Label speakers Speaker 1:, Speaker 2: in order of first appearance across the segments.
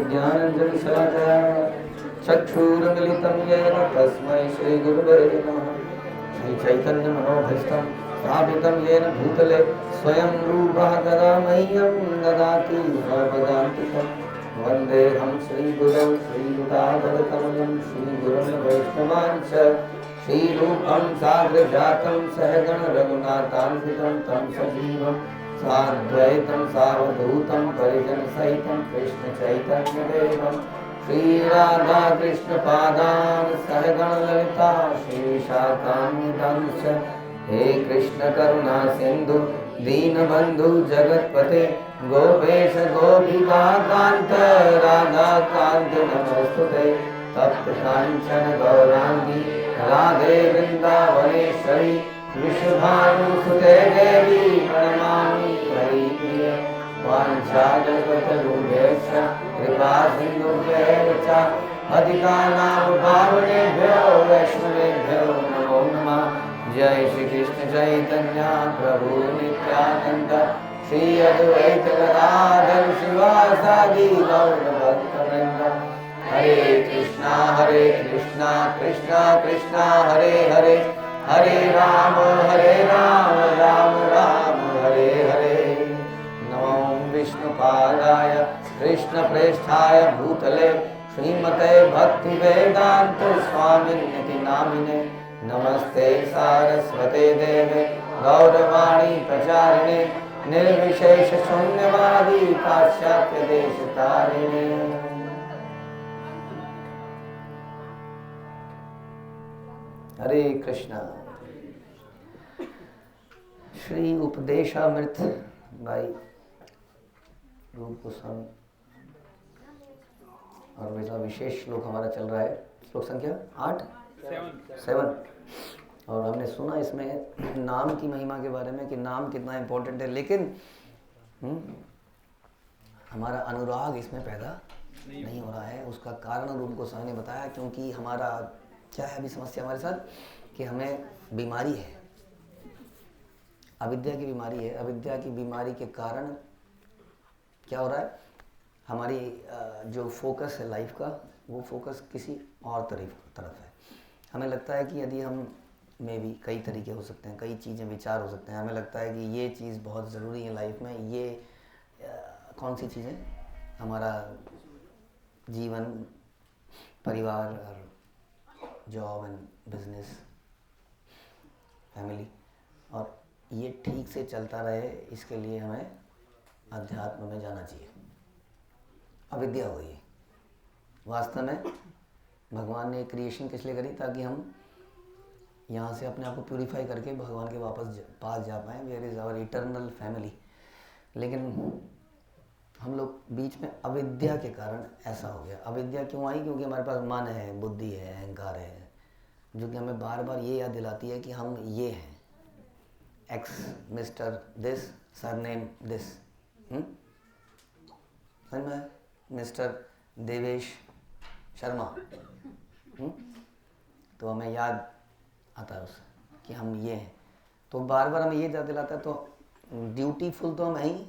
Speaker 1: ज्ञानञ्जनशलाकया चक्षुरुन्मिलितं येन तस्मै श्रीगुरुवे नमः। श्रीचैतन्यमनोभीष्टं स्थापितं येन भूतले स्वयं रूपः तदा मह्यं ददाति स्वपदान्तिकं। वन्देऽहं श्रीगुरौ श्रीयुतापदकमलं श्रीगुरुं वैष्णवांश्च श्रीरूपं साग्रजातं सहगण रघुनाथान्वितं तं सजीवं साद्वैतं सावधूतं परिजनसहितं कृष्णचैतन्यदेवं श्रीराधाकृष्णपादान् सहगण ललिता श्रीशाखान्वितांश्च। हे कृष्ण करुणा सिंधु दीनबंधु जगतपते गोपेश गोपिकान्त राधाकान्त नमोस्तुते। तप्त कांचन गौरांगी राधे वृंदावनेश्वरी विश्वभानुसुते देवी प्रणमामि हरिप्रिय। वाञ्छाकल्पतरुभ्यश्च कृपा सिन्धुभ्येव च पतितानां पावनेभ्यो वैष्णवेभ्यो नमो नमः। जय श्री कृष्ण चैतन्य प्रभु नित्यानंद श्री अद्वैत गदाधर शिवासादि गौर भक्तवृंद। हरे कृष्णा कृष्णा कृष्णा हरे हरे हरे राम राम राम हरे हरे। नमो विष्णुपादाय कृष्णप्रेष्ठाय भूतले श्रीमते भक्तिवेदांत स्वामिनिति नामिने। नमस्ते सारस्वते देवे गौरवाणी प्रचारिणे निर्विशेष शून्यवादी पाश्चात्य देशतारिणे। हरे कृष्णा। श्री उपदेशामृत भाई रूप गोस्वामी और वैसा विशेष श्लोक हमारा चल रहा है। श्लोक संख्या 7। और हमने सुना इसमें नाम की महिमा के बारे में कि नाम कितना इम्पोर्टेंट है, लेकिन हमारा अनुराग इसमें पैदा नहीं हो रहा है। उसका कारण रूप गोस्वामी ने बताया, क्योंकि हमारा क्या है अभी समस्या हमारे साथ कि हमें बीमारी है, अविद्या की बीमारी है। अविद्या की बीमारी के कारण क्या हो रहा है, हमारी जो फोकस है लाइफ का, वो फोकस किसी और तरफ है। हमें लगता है कि यदि हम में भी कई तरीके हो सकते हैं, कई चीज़ें विचार हो सकते हैं। हमें लगता है कि ये चीज़ बहुत ज़रूरी है लाइफ में। ये कौन सी चीज़ें, हमारा जीवन, परिवार और जॉब एंड बिजनेस, फैमिली, और ये ठीक से चलता रहे, इसके लिए हमें अध्यात्म में जाना चाहिए। अविद्या हो गई। वास्तव में भगवान ने क्रिएशन किस लिए करी, ताकि हम यहाँ से अपने आप को प्यूरिफाई करके भगवान के पास जा पाएँ। Where is our eternal family. लेकिन हम लोग बीच में अविद्या के कारण ऐसा हो गया। अविद्या क्यों आई? क्योंकि हमारे पास मन है, बुद्धि है, अहंकार है, जो कि हमें बार बार ये याद दिलाती है कि हम ये हैं, x mister this, surname this, समझ में, मिस्टर देवेश शर्मा, तो हमें याद आता है उससे कि हम ये हैं। तो बार बार हमें ये याद दिलाता है। तो ड्यूटीफुल तो हम हैं ही,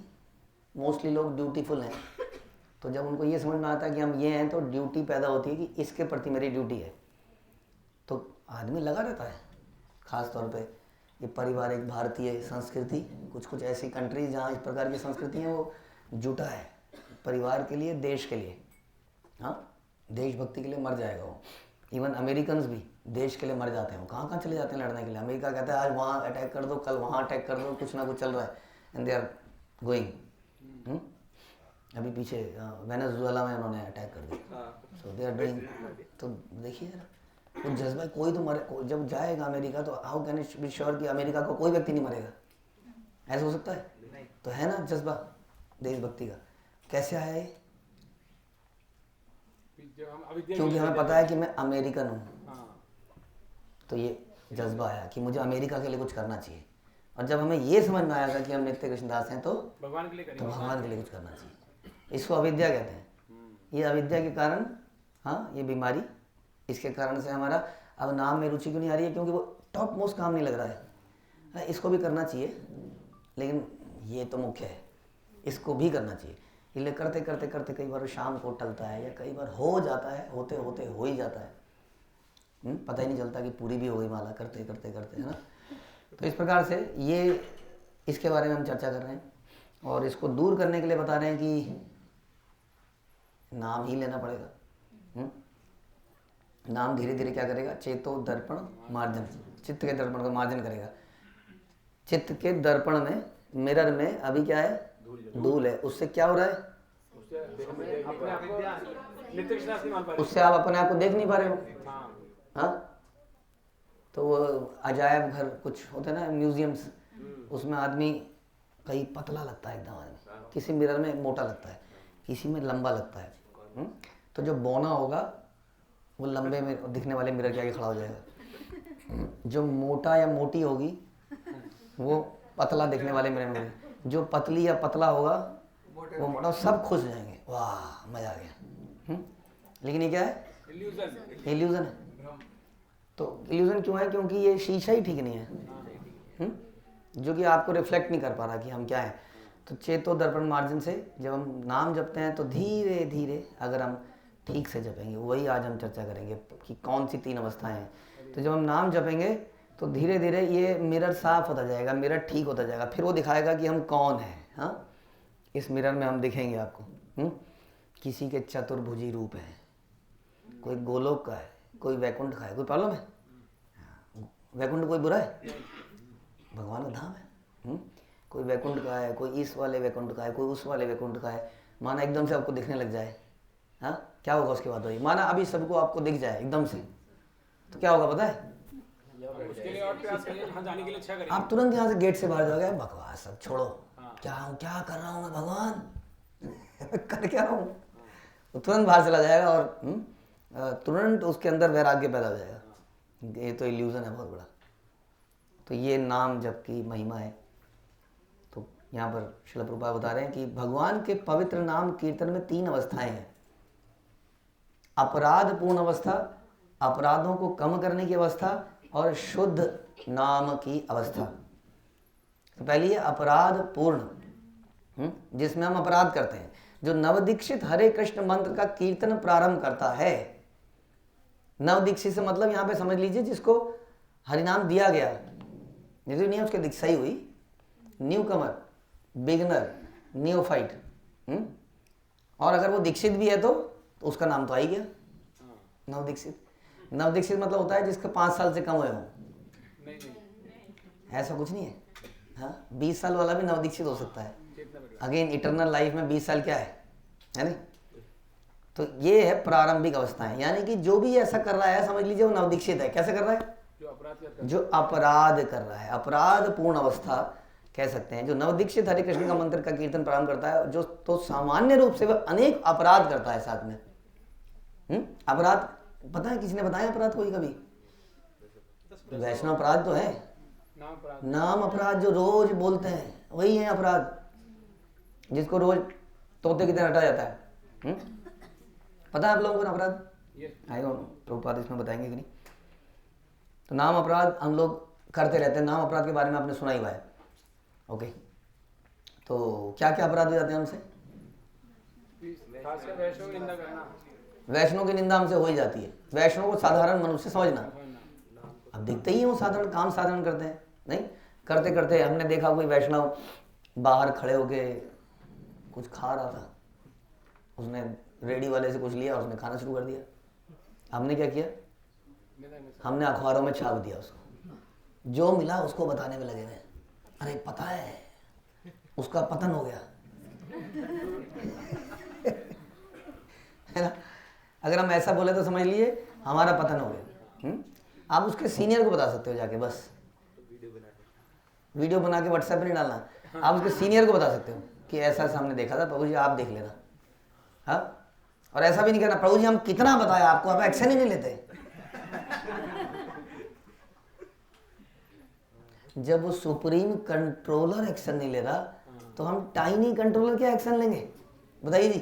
Speaker 1: मोस्टली लोग ड्यूटीफुल हैं। तो जब उनको ये समझ में आता है कि हम ये हैं, तो ड्यूटी पैदा होती है कि इसके प्रति मेरी ड्यूटी है। तो आदमी लगा रहता है। ख़ास तौर पे ये पारिवारिक भारतीय संस्कृति, कुछ ऐसी कंट्रीज जहाँ इस प्रकार की संस्कृति है, वो जुटा है परिवार के लिए, देश के लिए। हाँ, देशभक्ति के लिए मर जाएगा वो। इवन अमेरिकन्स भी देश के लिए मर जाते हैं। वो कहाँ चले जाते हैं लड़ने के लिए। अमेरिका कहता है आज वहाँ अटैक कर दो, कल वहाँ अटैक कर दो, कुछ ना कुछ चल रहा है, एंड दे आर गोइंग। अभी पीछे वेनेजुएला में उन्होंने अटैक कर दिया, सो दे आर डूइंग। तो देखिए यार, वो जज्बा, कोई तो मरे। जब जाएगा अमेरिका तो how can it be sure कि अमेरिका को कोई व्यक्ति नहीं मरेगा? ऐसा हो सकता है? तो है ना जज्बा देशभक्ति का। कैसे आया ये? क्योंकि हमें पता है कि मैं अमेरिकन हूँ। तो ये जज्बा आया कि मुझे अमेरिका के लिए कुछ करना चाहिए। और जब हमें ये समझ में आएगा कि हम नित्य कृष्णदास हैं, तो भगवान के लिए कुछ करना चाहिए। इसको अविद्या कहते हैं। ये अविद्या के कारण, हाँ, ये बीमारी, इसके कारण से हमारा अब नाम में रुचि क्यों नहीं आ रही है? क्योंकि वो टॉप मोस्ट काम नहीं लग रहा है। इसको भी करना चाहिए, लेकिन ये तो मुख्य है, इसको भी करना चाहिए। इसलिए करते करते करते कई बार शाम को टलता है, या कई बार हो जाता है, होते होते हो ही जाता है। पता ही नहीं चलता कि पूरी भी हो गई माला करते करते करते, है ना। तो इस प्रकार से ये इसके बारे में हम चर्चा कर रहे हैं, और इसको दूर करने के लिए बता रहे हैं कि नाम ही लेना पड़ेगा। नाम धीरे धीरे क्या करेगा, चेतो दर्पण मार्जन, चित्त के दर्पण को मार्जन करेगा। चित्त के दर्पण में, मिरर में अभी क्या है, धूल है, उससे क्या हो रहा है, उससे आप अपने आप को देख नहीं पा रहे हो। हाँ, तो वो अजायब घर कुछ होते हैं ना, म्यूजियम्स, उसमें आदमी कहीं पतला लगता है एकदम आदमी, किसी मिरर में मोटा लगता है, किसी में लंबा लगता है। तो जो बौना होगा वो लंबे में दिखने वाले मिरर के आगे खड़ा हो जाएगा, जो मोटा या मोटी होगी वो पतला दिखने वाले मिरर में, जो पतली या पतला होगा वो मोटा, सब खुश हो जाएंगे, वाह मजा आ गया। लेकिन ये क्या है, इल्यूजन है। तो इल्यूजन क्यों है, क्योंकि ये शीशा ही ठीक नहीं है, जो कि आपको रिफ्लेक्ट नहीं कर पा रहा कि हम क्या है। तो चेतो दर्पण मार्जन से जब हम नाम जपते हैं तो धीरे धीरे अगर हम ठीक से जपेंगे, वही आज हम चर्चा करेंगे कि कौन सी 3 अवस्थाएं हैं। तो जब हम नाम जपेंगे तो धीरे धीरे ये मिरर साफ होता जाएगा, मिरर ठीक होता जाएगा, फिर वो दिखाएगा कि हम कौन हैं। हाँ, इस मिरर में हम दिखेंगे आपको। किसी के चतुर्भुजी रूप है, कोई गोलोक का है, कोई वैकुंठ का है, कोई प्रॉब्लम है, वैकुंठ कोई बुरा है, भगवान का धाम है। कोई वैकुंठ का है, कोई इस वाले वैकुंठ का है, कोई उस वाले वैकुंठ का है। माना एकदम से आपको दिखने लग जाए, हाँ क्या होगा उसके बाद, वही माना अभी सबको आपको दिख जाए एकदम से, तो क्या होगा पता है,
Speaker 2: उसके लिए और प्रयास करिए, वहाँ जाने के लिए इच्छा करिए।
Speaker 1: आप तुरंत यहाँ से गेट से बाहर जाओगे, बकवास सब छोड़ो, क्या कर रहा हूँ मैं भगवान कर क्या रहा हूँ, वो तुरंत बाहर चला जाएगा और तुरंत उसके अंदर वैराग्य पैदा हो जाएगा। ये तो इल्यूजन है बहुत बड़ा। तो ये नाम जप की महिमा है। तो यहाँ पर श्रील प्रभुपाद बता रहे हैं कि भगवान के पवित्र नाम कीर्तन में 3 अवस्थाएं हैं। अपराध पूर्ण अवस्था, अपराधों को कम करने की अवस्था, और शुद्ध नाम की अवस्था। तो पहली है अपराध पूर्ण, जिसमें हम अपराध करते हैं। जो नवदीक्षित हरे कृष्ण मंत्र का कीर्तन प्रारंभ करता है, नवदीक्षित से मतलब यहाँ पे समझ लीजिए जिसको हरिनाम दिया गया, जैसे नहीं उसकी दीक्षा ही हुई, न्यू कमर, बिगनर, न्यूफाइट, और अगर वो दीक्षित भी है तो उसका नाम तो आ ही गया नवदीक्षित। नवदीक्षित मतलब होता है जिसका 5 साल से कम हुए हों, ऐसा कुछ नहीं है। हाँ, 20 साल वाला भी नवदीक्षित हो सकता है। अगेन इटर्नल लाइफ में 20 साल क्या है नहीं। तो ये है प्रारंभिक अवस्थाएं, यानी कि जो भी ऐसा कर रहा है समझ लीजिए वो नवदीक्षित है। कैसे कर रहा है, जो अपराध कर रहा है, अपराध पूर्ण अवस्था कह सकते हैं। जो नवदीक्षित हरे कृष्ण का मंत्र का कीर्तन प्रारंभ करता है, जो तो सामान्य रूप से वह अनेक अपराध करता है साथ में। अपराध पता है, किसी ने बताया अपराध कोई कभी? वैष्णव अपराध तो है, नाम अपराध जो रोज बोलते हैं वही है अपराध, जिसको रोज तोते की तरह हटा जाता है। पता है आप लोगों को ना अपराध? आई डोंट नो, प्रभुपाद इसमें बताएंगे कि नहीं। तो नाम अपराध हम लोग करते रहते हैं। नाम अपराध के बारे में आपने सुना ही हुआ है। ओके, तो क्या क्या अपराध हो जाते हैं हमसे? वैष्णव की निंदा हमसे हो ही जाती है। वैष्णव को साधारण मनुष्य समझना, अब दिखते ही वो साधारण काम साधारण करते हैं, नहीं करते करते हमने देखा कोई वैष्णव बाहर खड़े होके कुछ खा रहा था, उसने रेडी वाले से कुछ लिया और उसने खाना शुरू कर दिया। हमने क्या किया, हमने अखबारों में छाप दिया उसको, जो मिला उसको बताने में लगे हुए। अरे पता है उसका पतन हो गया है ना। अगर हम ऐसा बोले तो समझ लिए हमारा पतन हो गया। आप उसके सीनियर को बता सकते हो जाके, बस वीडियो बना के व्हाट्सएप पे नहीं डालना, आप उसके सीनियर को बता सकते हो कि ऐसा ऐसा हमने देखा था, प्रभु जी आप देख लेना। हाँ, और ऐसा भी नहीं करना प्रभु जी हम कितना बताया आपको, आप एक्शन ही नहीं लेते। जब वो सुप्रीम कंट्रोलर एक्शन नहीं ले रहा तो हम टाइनी कंट्रोलर क्या एक्शन लेंगे? बताइए जी,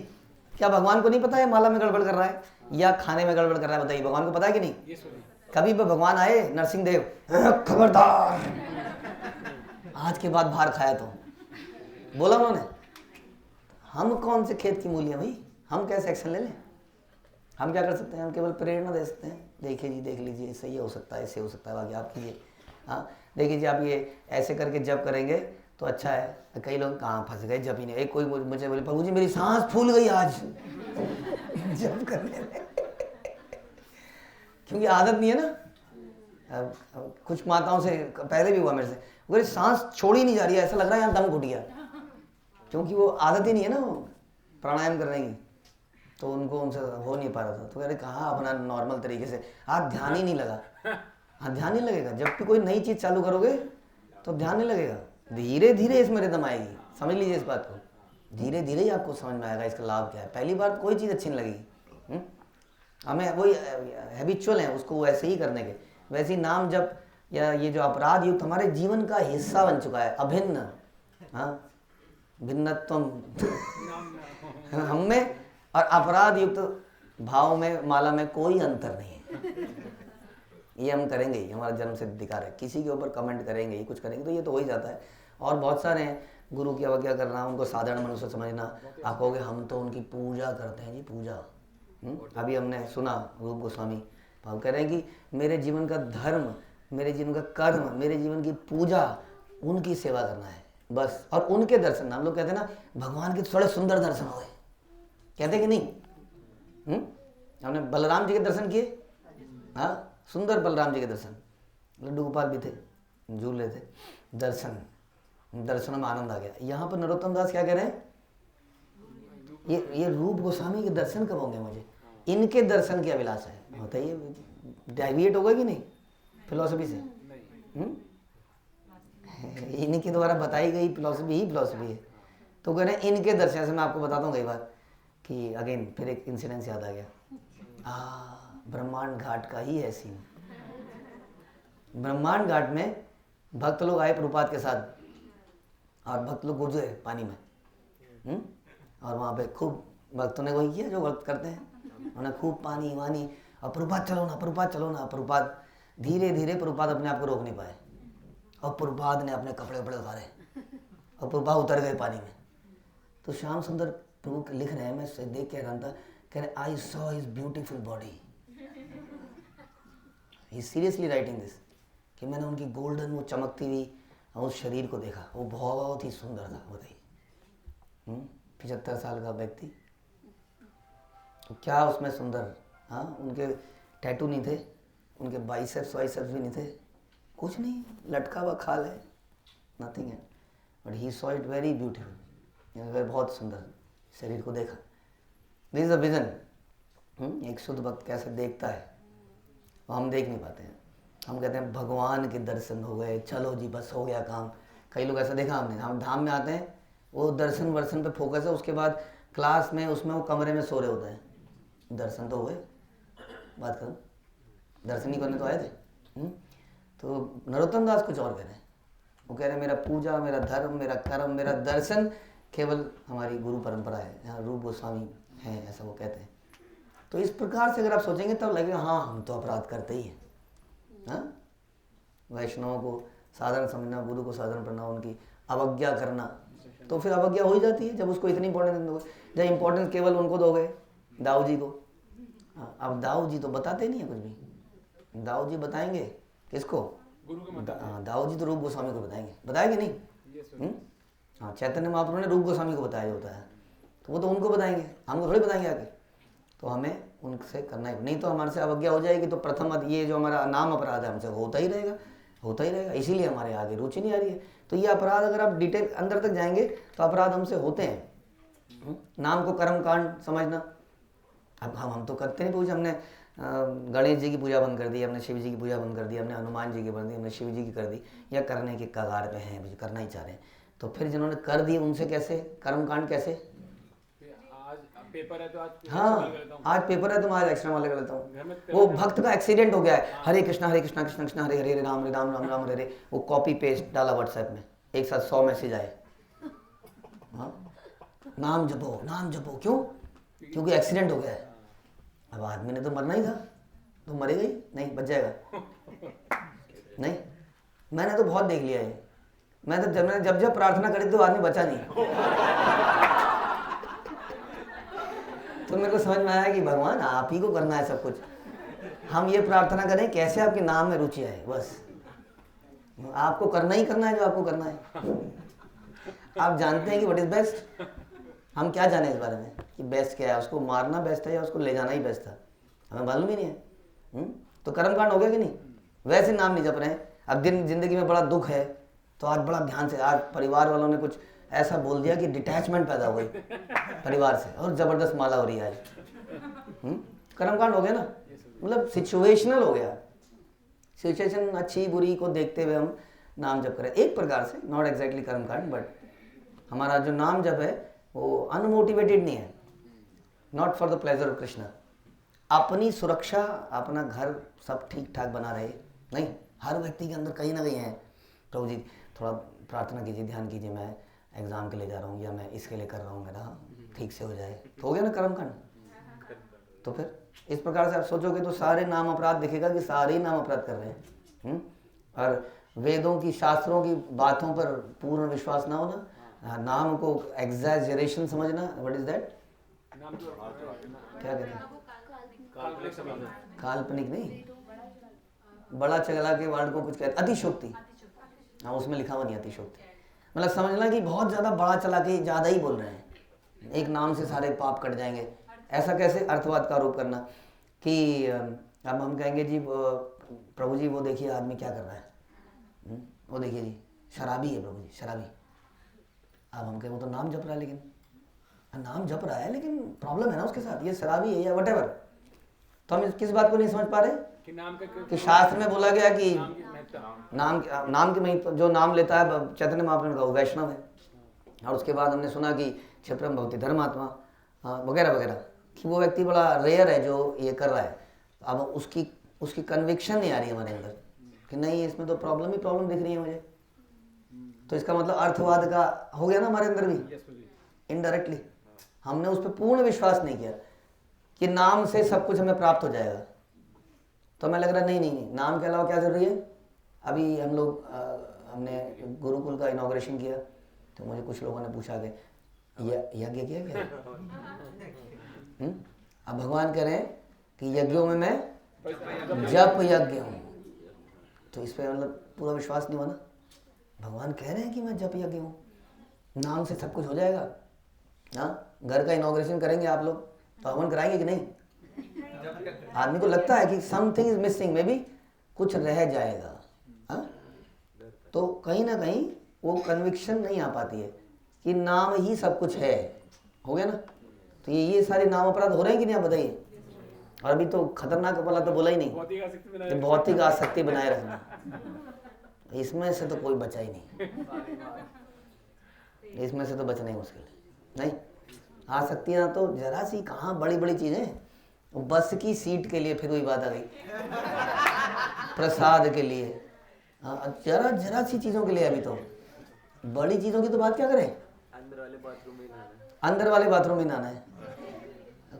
Speaker 1: क्या भगवान को नहीं पता है माला में गड़बड़ कर रहा है या खाने में गड़बड़ कर रहा है? बताइए, भगवान को पता है कि नहीं? कभी भी भगवान आए नरसिंह देव, खबरदार आज के बाद बाहर खाया तो बोला उन्होंने? हम कौन से खेत की मूली हैं भाई, हम कैसे एक्शन ले लें? हम क्या कर सकते हैं? हम केवल प्रेरणा दे सकते हैं, देखिए जी, देख लीजिए, सही हो सकता है, ऐसे हो सकता है, बाकी आप कीजिए। हाँ देखिए जी, आप ये ऐसे करके जब करेंगे तो अच्छा है। कई लोग कहाँ फंस गए, जब ही नहीं। एक कोई मुझे बोले प्रभु जी मेरी सांस फूल गई आज जब करने में क्योंकि आदत नहीं है ना। अब कुछ माताओं से पहले भी हुआ मेरे से, वो सांस छोड़ी नहीं जा रही है, ऐसा लग रहा है यहाँ दम घुट गया, क्योंकि वो आदत ही नहीं है ना वो प्राणायाम करने की, तो उनको उनसे हो नहीं पा रहा था। तो कह रहे कहाँ अपना नॉर्मल तरीके से, हाँ ध्यान ही नहीं लगा। हाँ ध्यान नहीं लगेगा, जब भी कोई नई चीज़ चालू करोगे तो ध्यान नहीं लगेगा। धीरे धीरे इसमें रिदम आएगी, समझ लीजिए इस बात को, धीरे धीरे ही आपको समझ में आएगा इसका लाभ क्या है। पहली बार कोई चीज़ अच्छी नहीं लगेगी, हमें वही हैबिचुअल है उसको वैसे ही करने के। वैसे ही नाम जब या ये जो अपराध युक्त हमारे जीवन का हिस्सा बन चुका है, अभिन्न, हाँ भिन्नत्वम हम में और अपराध युक्त भाव में, माला में कोई अंतर नहीं है। ये हम करेंगे ही, हमारा जन्म सिद्ध अधिकार है। किसी के ऊपर कमेंट करेंगे ही, कुछ करेंगे तो ये तो हो ही जाता है। और बहुत सारे हैं गुरु की अवज्ञा करना, उनको साधारण मनुष्य समझना। आप कहोगे हम तो उनकी पूजा करते हैं जी, पूजा। अभी हमने सुना रूप गोस्वामी भाव कह रहे हैं कि मेरे जीवन का धर्म, मेरे जीवन का कर्म, मेरे जीवन की पूजा उनकी सेवा करना है बस। और उनके दर्शन, हम लोग कहते हैं ना भगवान के थोड़े सुंदर दर्शन हो गए, कहते कि नहीं? हमने बलराम जी के दर्शन किए, हाँ सुंदर बलराम जी के दर्शन, लड्डू गोपाल भी थे, झूल रहे थे, दर्शन में आनंद आ गया। यहाँ पर नरोत्तम दास क्या कह रहे हैं? ये रूप गोस्वामी के दर्शन कब होंगे मुझे? इनके दर्शन की अभिलाषा है। होता ही डेविएट होगा कि नहीं फिलॉसफी से? इन्हीं के द्वारा बताई गई फिलॉसफी ही फिलॉसफी है। तो कह रहे हैं इनके दर्शन से। मैं आपको बताता हूँ कई बार कि अगेन फिर एक इंसिडेंस याद आ गया। ब्रह्मांड घाट का ही है सीन। ब्रह्मांड घाट में भक्त लोग आए प्रभुपाद के साथ, और भक्त लोग गुजरे पानी में, और वहाँ पे खूब भक्तों ने वही किया जो भक्त करते हैं, उन्होंने खूब पानी वानी, और प्रभुपाद चलो ना, प्रभुपाद चलो ना। प्रभुपाद धीरे धीरे, प्रभुपाद अपने आप को रोक नहीं पाए, और प्रभुपाद ने अपने कपड़े वपड़े उतारे और प्रभुपाद उतर गए पानी में। तो श्याम सुंदर प्रभु लिख रहे हैं, मैं देख के हैरान था, कह रहे I saw his beautiful body. He seriously writing this, कि मैंने उनकी गोल्डन वो चमकती हुई उस शरीर को देखा, वो बहुत ही सुंदर था। बताइए 75 साल का व्यक्ति, तो क्या उसमें सुंदर? हाँ उनके टैटू नहीं थे, उनके बाइसेप्स वाइसेप्स भी नहीं थे, कुछ नहीं, लटका हुआ खाल है, नथिंग है, but he saw it very beautiful. बहुत सुंदर शरीर को देखा। This is a vision. एक शुद्ध भक्त कैसे देखता है वो हम देख नहीं पाते हैं। हम कहते हैं भगवान के दर्शन हो गए, चलो जी बस हो गया काम। कई लोग ऐसा देखा हमने, हम धाम में आते हैं, वो दर्शन वर्शन पे फोकस है, उसके बाद क्लास में उसमें वो कमरे में सो रहे होते हैं। दर्शन तो हो गए, बात करो, दर्शन ही करने तो आए थे। तो नरोत्तम दास कुछ और कह रहे हैं, वो कह रहे हैं मेरा पूजा, मेरा धर्म, मेरा कर्म, मेरा दर्शन केवल हमारी गुरु परंपरा है, यहाँ रूप गोस्वामी है, ऐसा वो कहते हैं। तो इस प्रकार से अगर आप सोचेंगे तब लगेगा हाँ हम तो अपराध करते ही हैं। हाँ वैष्णवों को साधारण समझना, गुरु को साधारण पढ़ना, उनकी अवज्ञा करना, तो फिर अवज्ञा हो ही जाती है जब उसको इतनी इंपॉर्टेंस दोगे। जब इंपॉर्टेंस केवल उनको दोगे, दाऊ जी को। हाँ अब दाऊ जी तो बताते नहीं है कुछ भी। दाऊ जी बताएंगे किसको?
Speaker 2: गुरु को।
Speaker 1: हाँ दाऊ जी तो रूप गोस्वामी को बताएंगे, बताएंगे नहीं? हाँ चैतन्य महाप्रभु ने रूप गोस्वामी को बताया होता है, तो वो तो उनको बताएंगे, हमको थोड़ी बताएंगे आगे। तो हमें उनसे करना ही, नहीं तो हमारे से अवज्ञा हो जाएगी। तो प्रथम ये जो हमारा नाम अपराध है हमसे होता ही रहेगा, होता ही रहेगा, इसीलिए हमारे आगे रुचि नहीं आ रही है। तो ये अपराध अगर आप डिटेल अंदर तक जाएंगे तो अपराध हमसे होते हैं। नाम को कर्म कांड समझना, अब हम तो करते नहीं पूजा। हमने गणेश जी की पूजा बंद कर दी, हमने शिव जी की पूजा बंद कर दी, हमने हनुमान जी की बंद दी, हमने शिव जी की कर दी, या करने के कगार पे हैं, करना ही चाह रहे हैं। तो फिर जिन्होंने कर दिए उनसे कैसे कर्म कांड कैसे?
Speaker 2: आज पेपर है तो आज
Speaker 1: हाँ आज पेपर है तो मैं आज एक्स्ट्रा वाले कर लेता हूँ। वो भक्त का एक्सीडेंट हो गया है, हरे कृष्णा कृष्णा कृष्णा हरे हरे, राम राम राम राम हरे हरे, वो कॉपी पेस्ट डाला व्हाट्सएप में, एक साथ 100 मैसेज आए। हाँ नाम जपो, क्यों? क्योंकि एक्सीडेंट हो गया है। अब आदमी ने तो मरना ही था, तो मरेगा ही नहीं, बच जाएगा नहीं। मैंने तो बहुत देख लिया है, मैं तो जब प्रार्थना करी तो आदमी बचा नहीं। तो मेरे को समझ में आया कि भगवान आप ही को करना है सब कुछ, हम ये प्रार्थना करें कैसे आपके नाम में रुचि आए, बस आपको करना ही करना है जो आपको करना है। आप जानते हैं कि व्हाट इज बेस्ट, हम क्या जाने इस बारे में कि बेस्ट क्या है, उसको मारना बेस्ट है या उसको ले जाना ही बेस्ट था, हमें मालूम ही नहीं है। तो कर्मकांड हो गया कि नहीं? वैसे नाम नहीं जप रहे हैं। अब दिन जिंदगी में बड़ा दुख है तो आज बड़ा ध्यान से, आज परिवार वालों ने कुछ ऐसा बोल दिया कि डिटैचमेंट पैदा हो गई परिवार से और जबरदस्त माला हो रही है आज। कर्मकांड हो गया ना, मतलब सिचुएशनल हो गया, सिचुएशन अच्छी बुरी को देखते हुए हम नाम जप करें एक प्रकार से, नॉट एग्जैक्टली कर्मकांड, बट हमारा जो नाम जप है वो अनमोटिवेटेड नहीं है, not for the pleasure of Krishna. अपनी सुरक्षा, अपना घर सब ठीक ठाक बना रहे, नहीं, हर व्यक्ति के अंदर कहीं ना कहीं है, प्रभु जी थोड़ा प्रार्थना कीजिए, ध्यान कीजिए, मैं एग्जाम के लिए जा रहा हूँ या मैं इसके लिए कर रहा हूँ, मेरा ठीक से हो जाए, तो हो गया ना कर्मकांड। तो फिर इस प्रकार से आप सोचोगे तो सारे नाम अपराध दिखेगा कि सारे ही नाम अपराध कर रहे हैं। और वेदों की, शास्त्रों की बातों पर पूर्ण विश्वास ना होना, नाम को एग्जैजरेशन समझना, व्हाट इज दैट, क्या कहते हैं, काल्पनिक नहीं, बड़ा चगला के वर्ड को कुछ कहते, अतिशोक्ति, हाँ उसमें लिखा हुआ नहीं अतिशोक्ति, मतलब समझना कि बहुत ज़्यादा बड़ा चला के ज़्यादा ही बोल रहे हैं, एक नाम से सारे पाप कट जाएंगे, ऐसा कैसे अर्थवाद का आरोप करना कि अब हम कहेंगे जी प्रभु जी वो देखिए आदमी क्या कर रहा है, वो देखिए जी शराबी है प्रभु जी, शराबी। अब हम कहें वो तो नाम जप रहा है, लेकिन नाम जप रहा है लेकिन प्रॉब्लम है ना उसके साथ, ये शराबी है या वटेवर। तो हम किस बात को नहीं समझ पा रहे कि शास्त्र में बोला गया कि नाम के महत्व, जो नाम लेता है चैतन्य महाप्रभु का वो वैष्णव है, और उसके बाद हमने सुना कि क्षिप्रम भवति धर्मात्मा वगैरह वगैरह, कि वो व्यक्ति बड़ा रेयर है जो ये कर रहा है। अब उसकी कन्विक्शन नहीं आ रही है हमारे अंदर कि नहीं इसमें तो प्रॉब्लम ही प्रॉब्लम दिख रही है मुझे, तो इसका मतलब अर्थवाद का हो गया ना हमारे अंदर भी इनडायरेक्टली। हमने उस पर पूर्ण विश्वास नहीं किया कि नाम से सब कुछ हमें प्राप्त हो जाएगा, तो हमें लग रहा नहीं, नाम के अलावा क्या जरूरी है। अभी हम लोग हमने गुरुकुल का इनॉग्रेशन किया तो मुझे कुछ लोगों ने पूछा कि यज्ञ किया क्या? अब भगवान कह रहे हैं कि यज्ञों में मैं जप यज्ञ हूँ, तो इस पर मतलब पूरा विश्वास नहीं हुआ ना। भगवान कह रहे हैं कि मैं जप यज्ञ हूँ, नाम से सब कुछ हो जाएगा। हाँ, घर का इनॉग्रेशन करेंगे आप लोग तो हवन कराएंगे कि नहीं? आदमी को लगता है कि something is missing, may be कुछ रह जाएगा। हाँ, तो कहीं ना कहीं वो कन्विक्शन नहीं आ पाती है कि नाम ही सब कुछ है। हो गया ना? तो ये सारे नाम अपराध हो रहे हैं कि नहीं, आप बताइए। और अभी तो खतरनाक वाला तो बोला ही नहीं, भौतिक आसक्ति बनाए रखना, इसमें से तो कोई बचा ही नहीं, इसमें से तो बचना ही मुश्किल है। नहीं, आसक्तियां तो जरा सी कहाँ, बड़ी बड़ी चीजें, बस की सीट के लिए फिर वही बात आ गई, प्रसाद के लिए, जरा सी चीजों के लिए। अभी तो बड़ी चीजों की तो बात क्या करें, अंदर वाले बाथरूम में नहाना है,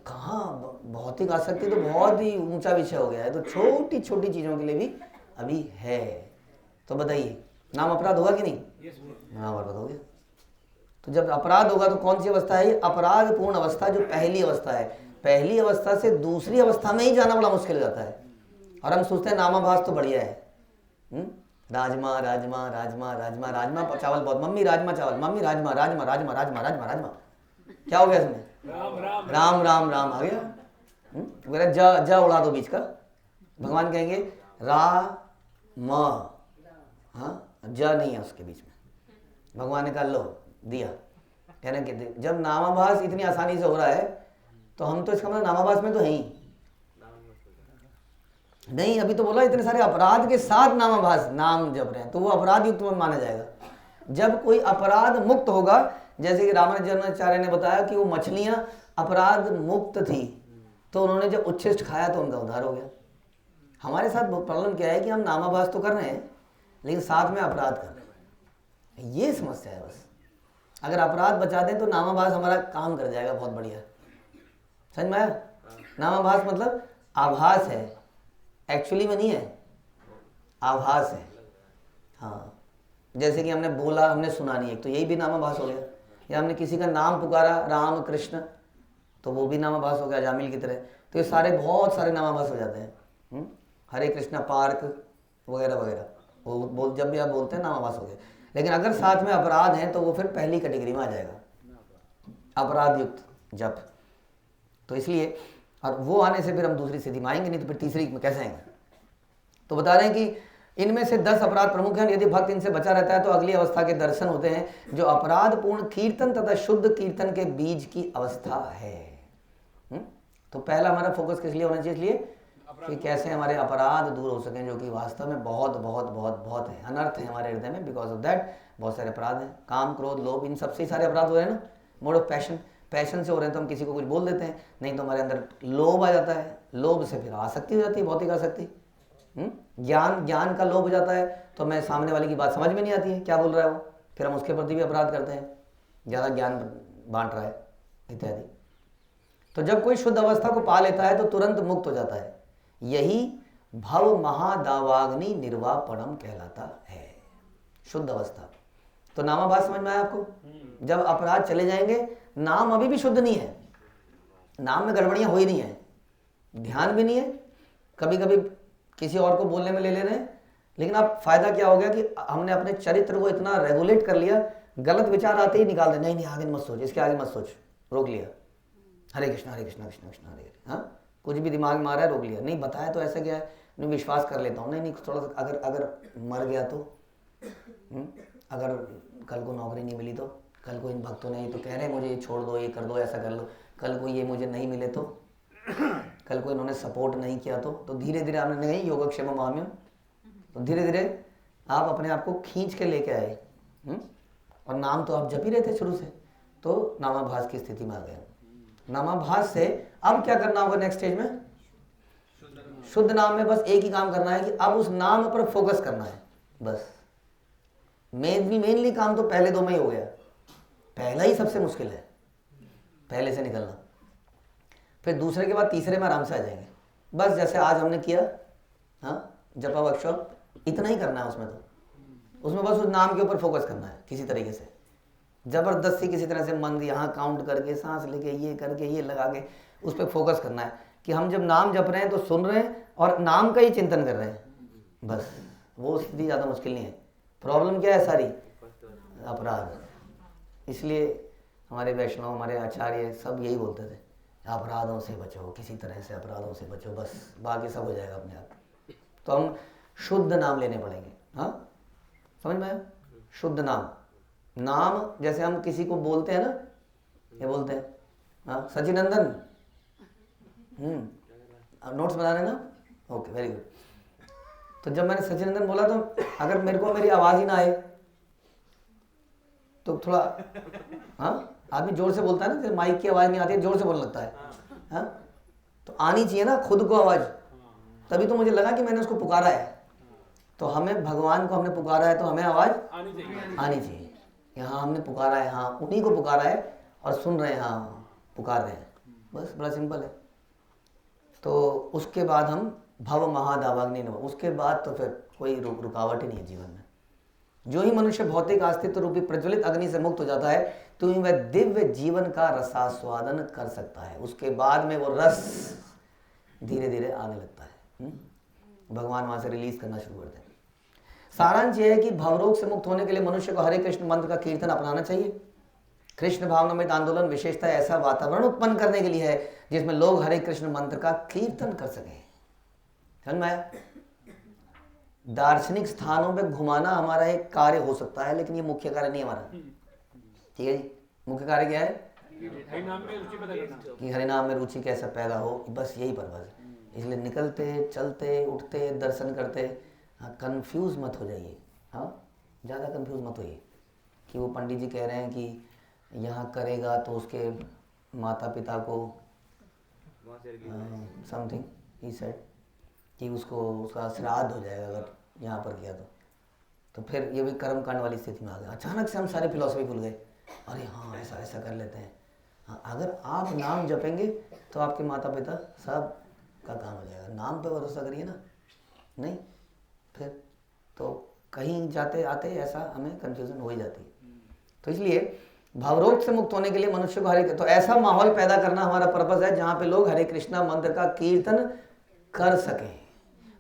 Speaker 1: कहाँ। भौतिक आसक्ति तो बहुत ही ऊंचा विषय हो गया है, तो छोटी छोटी चीजों के लिए भी अभी है। तो बताइए, नाम अपराध होगा कि नहीं? नाम अपराध हो गया। तो जब अपराध होगा तो कौन सी अवस्था है? अपराध पूर्ण अवस्था, जो पहली अवस्था है। पहली अवस्था से दूसरी अवस्था में ही जाना बड़ा मुश्किल हो जाता है, और हम सोचते हैं नामाभास तो बढ़िया है। राजमा राजमा राजमा राजमा राजमा चावल बहुत, मम्मी राजमा चावल, मम्मी राजमा राजमा राजमा राजमा राजमा राजमा, क्या हो गया इसमें? राम राम राम आ गया। वगैरह जा उड़ा दो बीच का। भगवान कहेंगे रा म, हाँ जा नहीं है उसके बीच में। भगवान ने कहा लो दिया। कह रहे कि जब नामाभास इतनी आसानी से हो रहा है तो हम तो इसका मतलब नामाभास में तो है ही नहीं। अभी तो बोला इतने सारे अपराध के साथ नामाभास, नाम जप रहे हैं, तो वो अपराध युक्त माना जाएगा। जब कोई अपराध मुक्त होगा, जैसे कि रामानुजाचार्य ने बताया कि वो मछलियां अपराध मुक्त थी, तो उन्होंने जब उच्छिष्ट खाया तो उनका उद्धार हो गया। हमारे साथ प्रॉब्लम क्या है कि हम नामाभास तो कर रहे हैं लेकिन साथ में अपराध कर रहे हैं, ये समस्या है बस। अगर अपराध बचा दें तो नामाभास हमारा काम कर जाएगा बहुत बढ़िया। समझ में आया? नामाभास मतलब आभास है, एक्चुअली में नहीं है, आभास है। हाँ, जैसे कि हमने बोला, हमने सुना नहीं है, तो यही भी नामाभास हो गया। या हमने किसी का नाम पुकारा, राम कृष्ण, तो वो भी नामाभास हो गया जामिल की तरह। तो ये सारे बहुत सारे नामाभास हो जाते हैं। हरे कृष्णा पार्क वगैरह वगैरह, वो बोल जब भी आप बोलते हैं नामाभास हो गया। लेकिन अगर साथ में अपराध हैं तो वो फिर पहली कैटेगरी में आ जाएगा, अपराध युक्त जप। तो इसलिए, और वो आने से फिर हम दूसरी स्थिति में आएंगे, नहीं तो फिर तीसरी में कैसे आएंगे। तो बता रहे हैं कि इनमें से 10 अपराध प्रमुख हैं, यदि भक्त इनसे बचा रहता है तो अगली अवस्था के दर्शन होते हैं, जो अपराध पूर्ण कीर्तन तथा शुद्ध कीर्तन के बीज की अवस्था है। तो पहला हमारा फोकस किस लिए होना चाहिए, इसलिए कि कैसे हमारे अपराध दूर हो सकें, जो कि वास्तव में बहुत बहुत बहुत बहुत है, अनर्थ है हमारे हृदय में। बिकॉज ऑफ दैट बहुत सारे अपराध हैं, काम क्रोध लोभ, इन सबसे ही सारे अपराध हो रहे हैं ना। मोड ऑफ पैशन, पैशन से हो रहे हैं तो हम किसी को कुछ बोल देते हैं, नहीं तो हमारे अंदर लोभ आ जाता है, लोभ से फिर आसक्ति हो जाती है, भौतिक आसक्ति। ज्ञान का लोभ हो जाता है तो मैं सामने वाले की बात समझ में नहीं आती है, क्या बोल रहा है वो, फिर हम उसके प्रति भी अपराध करते हैं, ज़्यादा ज्ञान बांट रहा है इत्यादि। तो जब कोई शुद्ध अवस्था को पा लेता है तो तुरंत मुक्त हो जाता है, यही भव महादावाग्नि निर्वापणम कहलाता है, शुद्ध अवस्था। तो नामाभास समझ में आया आपको। जब अपराध चले जाएंगे, नाम अभी भी शुद्ध नहीं है, नाम में गड़बड़ियां हो ही नहीं है, ध्यान भी नहीं है, कभी कभी किसी और को बोलने में ले ले रहे हैं, लेकिन अब फायदा क्या हो गया कि हमने अपने चरित्र को इतना रेगुलेट कर लिया, गलत विचार आते ही निकाल दे, नहीं नहीं आगे मत सोच, इसके आगे मत सोच, रोक लिया, हरे कृष्णा कृष्णा कृष्णा हरे हरे। हाँ, कुछ भी दिमाग में आ रहा है रोक लिया, नहीं बताया तो ऐसा क्या है, नहीं विश्वास कर लेता हूँ, नहीं नहीं थोड़ा सा अगर अगर मर गया तो, अगर कल को नौकरी नहीं मिली तो, कल को इन भक्तों ने ये तो कह रहे हैं मुझे ये छोड़ दो, ये कर दो, ऐसा कर लो, कल को ये मुझे नहीं मिले तो, कल को इन्होंने सपोर्ट नहीं किया तो धीरे धीरे आपने नहीं योगक्षेम महाम्यम, तो धीरे धीरे आप अपने आप को खींच के लेके आए। और नाम तो आप जप ही रहे थे शुरू से, तो नामाभास की स्थिति में आ गए। नामाभास से अब क्या करना होगा नेक्स्ट स्टेज में, शुद्ध नाम में बस एक ही काम करना है कि अब उस नाम पर फोकस करना है बस। मेनली काम तो पहले 2 में ही हो गया, पहला ही सबसे मुश्किल है, पहले से निकलना, फिर दूसरे के बाद तीसरे में आराम से आ जाएंगे। बस जैसे आज हमने किया, हाँ, जपा वर्कशॉप, इतना ही करना है उसमें, तो उसमें बस उस नाम के ऊपर फोकस करना है किसी तरीके से, जबरदस्ती किसी तरह से मन यहाँ काउंट करके, सांस लेके, ये करके, ये लगा के उस पर फोकस करना है कि हम जब नाम जप रहे हैं तो सुन रहे हैं और नाम का ही चिंतन कर रहे हैं, बस। वो स्थिति ज़्यादा मुश्किल नहीं है। प्रॉब्लम क्या है सारी, अपराध। इसलिए हमारे वैष्णव, हमारे आचार्य सब यही बोलते थे, अपराधों से बचो, किसी तरह से अपराधों से बचो, बस बाकी सब हो जाएगा अपने आप। तो हम शुद्ध नाम लेने पड़ेंगे। हाँ, समझ में आया, शुद्ध नाम। नाम जैसे हम किसी को बोलते हैं ना, ये बोलते हैं, हाँ सचिनंदन, नोट्स बना रहे ना, ओके वेरी गुड। तो जब मैंने सचिनंदन बोला तो अगर मेरे को मेरी आवाज़ ही ना आए तो थोड़ा, हाँ, आदमी जोर से बोलता है ना, जब माइक की आवाज़ नहीं आती है जोर से बोलने लगता है, हाँ, तो आनी चाहिए ना खुद को आवाज़, तभी तो मुझे लगा कि मैंने उसको पुकारा है। तो हमें भगवान को हमने पुकारा है तो हमें आवाज़ आनी चाहिए, यहाँ हमने पुकारा है, हाँ उन्हीं को पुकारा है और सुन रहे हैं, हाँ पुकार रहे हैं, बस बड़ा सिंपल है। तो उसके बाद हम भव महादावाग्नि, उसके बाद तो फिर कोई रुकावट ही नहीं है जीवन में। जो ही मनुष्य भौतिक अस्तित्व रूपी प्रज्वलित अग्नि से मुक्त हो जाता है तो ही वह दिव्य जीवन का रसास्वादन कर सकता है। उसके बाद में वो रस धीरे धीरे आने लगता है, भगवान वहां से रिलीज करना शुरू करते हैं। सारांश यह है कि भवरोग से मुक्त होने के लिए मनुष्य को हरे कृष्ण मंत्र का कीर्तन अपनाना चाहिए। कृष्ण भावनामृत आंदोलन विशेषता ऐसा वातावरण उत्पन्न करने के लिए है जिसमें लोग हरे कृष्ण मंत्र का कीर्तन कर सकें। समझ में आया? दार्शनिक स्थानों में घुमाना हमारा एक कार्य हो सकता है, लेकिन ये मुख्य कार्य नहीं हमारा। ठीक है जी, मुख्य कार्य क्या है कि हरि नाम में रुचि कैसे पैदा हो, बस यही पर्पज है। इसलिए निकलते चलते उठते दर्शन करते, हाँ कंफ्यूज मत हो जाइए, हाँ ज़्यादा कंफ्यूज मत होइए कि वो पंडित जी कह रहे हैं कि यहाँ करेगा तो उसके माता पिता को समथिंग ही सेड कि उसको उसका श्राद्ध हो जाएगा अगर यहाँ पर किया तो फिर ये भी कर्म कांड वाली स्थिति में आ गया। अचानक से हम सारे फिलॉसफी भूल गए, अरे हाँ ऐसा ऐसा कर लेते हैं। हाँ, अगर आप नाम जपेंगे तो आपके माता पिता सब का काम हो जाएगा। नाम पे भरोसा करिए ना, नहीं फिर तो कहीं जाते आते ऐसा हमें कन्फ्यूज़न हो ही जाती है। तो इसलिए भावरोग से मुक्त होने के लिए मनुष्य को तो ऐसा माहौल पैदा करना हमारा पर्पस है जहां पे लोग हरे कृष्णा मंत्र का कीर्तन कर सकें।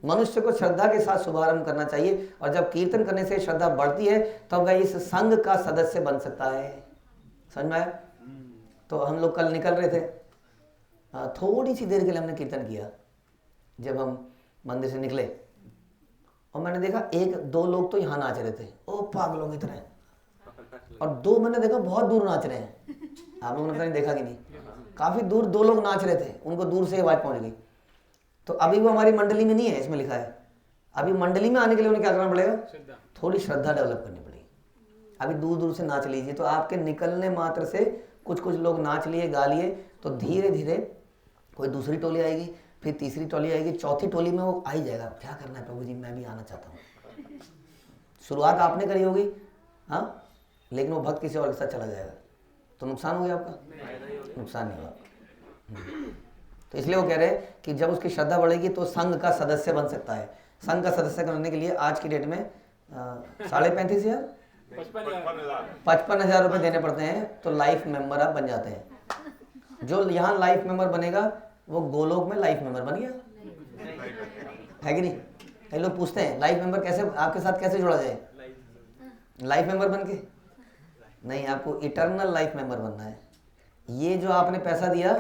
Speaker 1: मनुष्य को श्रद्धा के साथ शुभारंभ करना चाहिए, और जब कीर्तन करने से श्रद्धा बढ़ती है तब वह इस संघ का सदस्य बन सकता है। समझ में आया? तो हम लोग कल निकल रहे थे, थोड़ी सी देर के लिए हमने कीर्तन किया। जब हम मंदिर से निकले और मैंने देखा एक दो लोग तो यहाँ नाच रहे थे, ओ पागलों की तरह, और दो मैंने देखा बहुत दूर नाच रहे हैं। आप लोगों ने देखा कि नहीं? काफी दूर दो लोग नाच रहे थे, उनको दूर से आवाज पहुंच गई। तो अभी वो हमारी मंडली में नहीं है, इसमें लिखा है। अभी मंडली में आने के लिए उन्हें क्या करना पड़ेगा? थोड़ी श्रद्धा डेवलप करनी पड़ेगी। अभी दूर दूर से नाच लीजिए, तो आपके निकलने मात्र से कुछ कुछ लोग नाच लिए, गा लिए, तो धीरे धीरे कोई दूसरी टोली आएगी, फिर तीसरी टोली आएगी, चौथी टोली में वो आ ही जाएगा। क्या करना है प्रभु जी, मैं भी आना चाहता हूँ। शुरुआत आपने करी होगी, हाँ, लेकिन वो भक्त किसी और के साथ चला जाएगा, तो नुकसान हो गया आपका? नुकसान नहीं होगा। तो इसलिए वो कह रहे हैं कि जब उसकी श्रद्धा बढ़ेगी तो संघ का सदस्य बन सकता है। संघ का सदस्य बनने के लिए आज की डेट में 35,500 55,000 रुपये देने पड़ते हैं, तो लाइफ मेंबर आप बन जाते हैं। जो यहाँ लाइफ मेंबर बनेगा वो गोलोक में लाइफ मेंबर बन गया, है कि नहीं? कई लोग पूछते हैं लाइफ मेंबर कैसे, आपके साथ कैसे जोड़ा जाए? लाइफ मेंबर बन के नहीं, आपको इटर्नल लाइफ मेंबर बनना है। ये जो आपने पैसा दिया,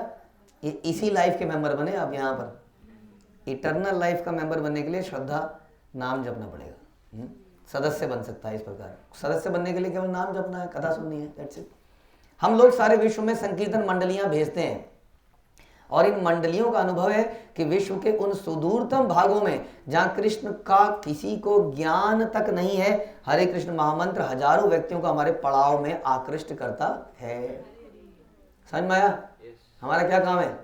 Speaker 1: ये इसी लाइफ के मेंबर बने आप। यहाँ पर इटर्नल लाइफ का मेंबर बनने के लिए श्रद्धा, नाम जपना पड़ेगा। सदस्य बन सकता है इस प्रकार। सदस्य बनने के लिए केवल नाम जपना है, कथा सुननी है, दैट्स इट। हम लोग सारे विश्व में संकीर्तन मंडलियां भेजते हैं, और इन मंडलियों का अनुभव है कि विश्व के उन सुदूरतम भागों में जहां कृष्ण का किसी को ज्ञान तक नहीं है, हरे कृष्ण महामंत्र हजारों व्यक्तियों को हमारे पड़ाव में आकृष्ट करता है। समझ में आया? हमारा क्या काम है?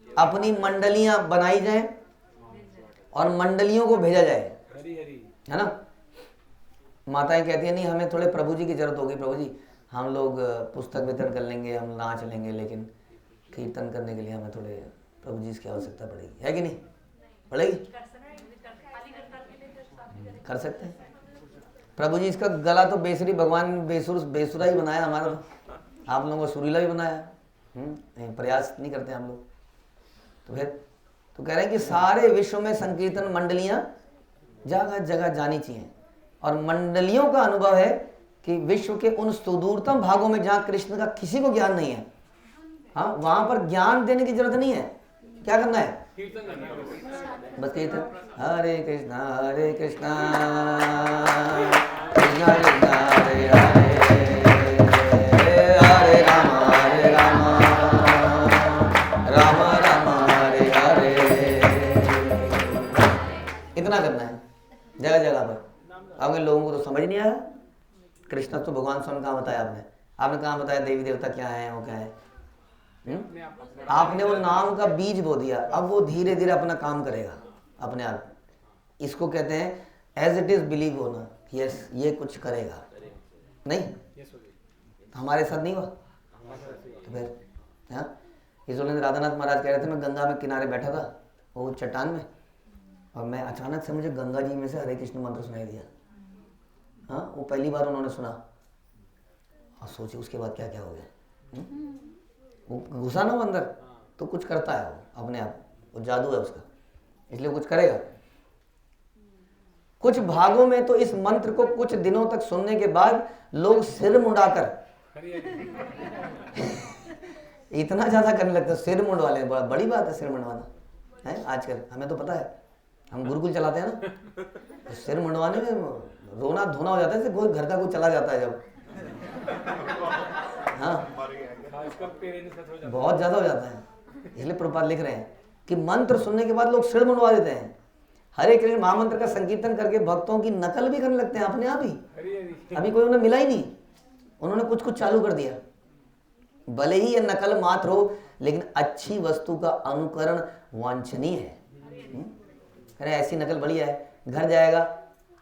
Speaker 1: अपनी मंडलियां बनाई जाए और मंडलियों को भेजा जाए, है ना? माताएं कहती है नहीं, हमें थोड़े प्रभु जी की जरूरत होगी। प्रभु जी, हम लोग पुस्तक वितरण कर लेंगे, हम नाच लेंगे, लेकिन कीर्तन करने के लिए हमें थोड़े प्रभु जी की आवश्यकता पड़ेगी, है कि नहीं? पड़ेगी? कर सकते हैं। प्रभु जी इसका गला तो बेसुरी, भगवान बेसुरा ही बनाया हमारा, तो आप लोगों को सुरीला भी बनाया। प्रयास नहीं करते हम लोग। तो फिर तो कह रहे हैं कि सारे विश्व में संकीर्तन मंडलियां जगह जगह जानी चाहिए, और मंडलियों का अनुभव है कि विश्व के उन सुदूरतम भागों में जहां कृष्ण का किसी को ज्ञान नहीं है, हाँ, वहां पर ज्ञान देने की जरूरत नहीं है। क्या करना है? बस कीर्तन, हरे कृष्णा कृष्णा कृष्णा हरे हरे, हरे राम राम राम हरे हरे। इतना करना है जगह जगह पर। अब लोगों को तो समझ नहीं आया। कृष्ण तो भगवान स्वयं कहाँ बताया आपने? आपने कहाँ बताया देवी देवता क्या है, वो क्या है? आपने वो नाम का बीज बो दिया, अब वो धीरे धीरे अपना काम करेगा अपने आप। इसको कहते हैं एज इट इज बिलीव होना। यस, ये कुछ करेगा। नहीं, हमारे साथ नहीं हुआ तो फिर हाँ। इस राधानाथ महाराज कह रहे थे, मैं गंगा में किनारे बैठा था, वो चट्टान में, और मैं अचानक से मुझे गंगा जी में से हरे कृष्ण मंत्र सुनाई दिया। हाँ, वो पहली बार उन्होंने सुना, और सोचे उसके बाद क्या क्या हो गया। वो घुसा ना अंदर, तो कुछ करता है वो अपने आप, वो जादू है उसका, इसलिए कुछ करेगा। कुछ भागों में तो इस मंत्र को कुछ दिनों तक सुनने के बाद लोग सिर मुंडाकर इतना ज्यादा करने लगते हैं। सिर मुंडवा ले, बड़ी बात है सिर मुंडवाना है आजकल। हमें तो पता है, हम गुरुकुल चलाते हैं ना, तो सिर मुंडवाने में रोना धोना हो जाता है। कोई घर का कोई चला जाता है जब, हाँ, बहुत ज्यादा हो जाता है। इसलिए प्रभुपाद लिख रहे हैं कि मंत्र सुनने के बाद लोग सिर मुंडवा देते हैं। हरे कृष्ण महामंत्र का संकीर्तन करके भक्तों की नकल भी करने लगते हैं अपने आप ही। अभी कोई उन्हें मिला ही नहीं, उन्होंने कुछ कुछ चालू कर दिया। भले ही ये नकल मात्र हो, लेकिन अच्छी वस्तु का अनुकरण वांछनीय है। अरे ऐसी नकल बढ़िया है। घर जाएगा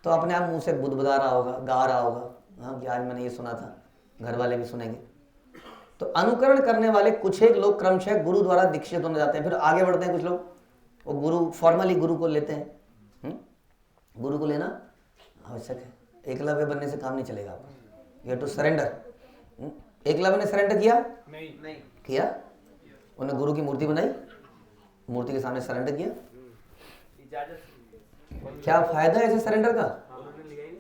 Speaker 1: तो अपने आप मुंह से बुदबुदा रहा होगा, गा रहा होगा, हाँ कि आज मैंने ये सुना था, घर वाले भी सुनेंगे। तो अनुकरण करने वाले कुछ एक लोग क्रमशः गुरु द्वारा दीक्षित होने जाते हैं, फिर आगे बढ़ते हैं। कुछ लोग वो गुरु फॉर्मली गुरु को लेते हैं। गुरु को लेना आवश्यक है, एकलव्य बनने से काम नहीं चलेगा आपका। You have to surrender. Eklavya ने सरेंडर किया?
Speaker 2: नहीं
Speaker 1: किया। उन्होंने गुरु की मूर्ति बनाई, मूर्ति के सामने सरेंडर किया। क्या फायदा है ऐसे सरेंडर का?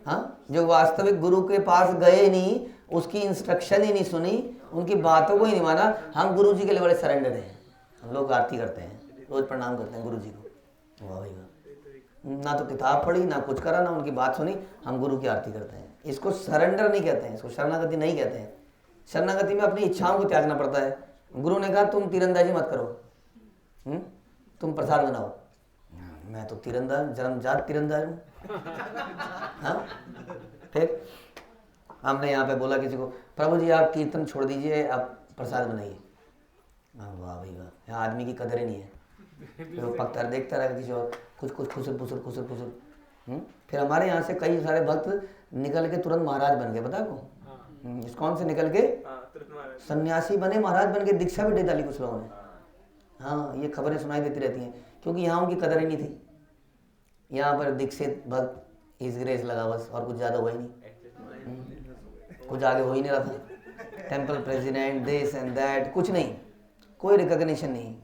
Speaker 1: हाँ, जो वास्तविक गुरु के पास गए नहीं, उसकी इंस्ट्रक्शन ही नहीं सुनी, उनकी बातों को ही नहीं माना, हम गुरु जी के लिए बड़े सरेंडर हैं। हम लोग आरती करते हैं, रोज प्रणाम करते हैं गुरु जी को। वाह भाई वाह, ना तो किताब पढ़ी, ना कुछ करा, ना उनकी बात सुनी, हम गुरु की आरती करते हैं। इसको सरेंडर नहीं कहते हैं, इसको शरणागति नहीं कहते हैं। शरणागति में अपनी इच्छाओं को त्यागना पड़ता है। गुरु ने कहा तुम तीरंदाजी मत करो, तुम प्रसाद बनाओ। मैं तो तीरंदाज, जन्मजात तीरंदाज हूँ। हाँ, फिर हमने यहाँ पे बोला किसी को, प्रभु जी आप कीर्तन छोड़ दीजिए, आप प्रसाद बनाइए। वाह भाई वाह, यहाँ आदमी की कदर ही नहीं है। फिर वो पकतर देखता रहा किसी और, कुछ खुसर फुसर। फिर हमारे यहाँ से कई सारे भक्त निकल के तुरंत महाराज बन गए, पता आपको? इस्कॉन से निकल के सन्यासी बने, महाराज बन के, दीक्षा भी दे डाली कुछ लोगों ने। हाँ, ये खबरें सुनाई देती रहती हैं, क्योंकि यहाँ उनकी कदर ही नहीं थी। यहाँ पर दीक्षित भक्त इस ग्रेस लगा बस, और कुछ ज़्यादा हुआ ही नहीं, कुछ आगे हो ही नहीं रहा था। Temple president, this and that, कुछ नहीं, कोई रिकॉग्निशन नहीं।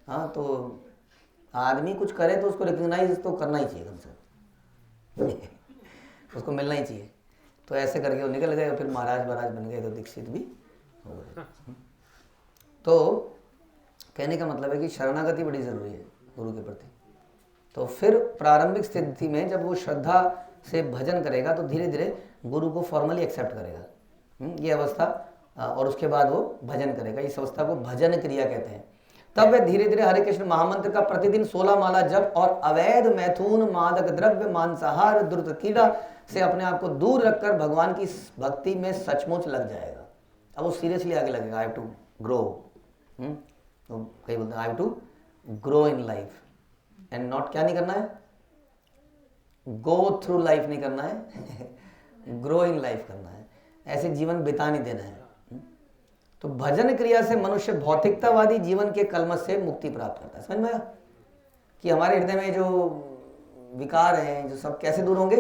Speaker 1: हाँ, तो आदमी कुछ करे तो उसको रिकॉग्नाइज तो करना ही चाहिए कम से कम उसको मिलना ही चाहिए। तो ऐसे करके वो निकल गए, फिर महाराज बन गए, तो दीक्षित भी हो गए। तो कहने का मतलब है कि शरणागति बड़ी ज़रूरी है गुरु के प्रति। तो फिर प्रारंभिक स्थिति में जब वो श्रद्धा से भजन करेगा तो धीरे धीरे गुरु को फॉर्मली एक्सेप्ट करेगा, ये अवस्था, और उसके बाद वो भजन करेगा। इस अवस्था को भजन क्रिया कहते हैं। तब वह धीरे धीरे हरे कृष्ण महामंत्र का प्रतिदिन 16 माला जप और अवैध मैथुन, मादक द्रव्य, मांसाहार, द्रुत क्रीड़ा से अपने आप को दूर रखकर भगवान की भक्ति में सचमुच लग जाएगा। अब वो सीरियसली आगे लगेगा। आई हैव टू ग्रो, तो कई बोलते हैं I have to grow in life and not, क्या नहीं करना है, गो थ्रू लाइफ नहीं करना है, ग्रो इन लाइफ करना है। ऐसे जीवन बिता नहीं देना है। तो भजन क्रिया से मनुष्य भौतिकतावादी जीवन के कलमश से मुक्ति प्राप्त करता है। समझ में आया कि हमारे हृदय में जो विकार हैं, जो सब कैसे दूर होंगे?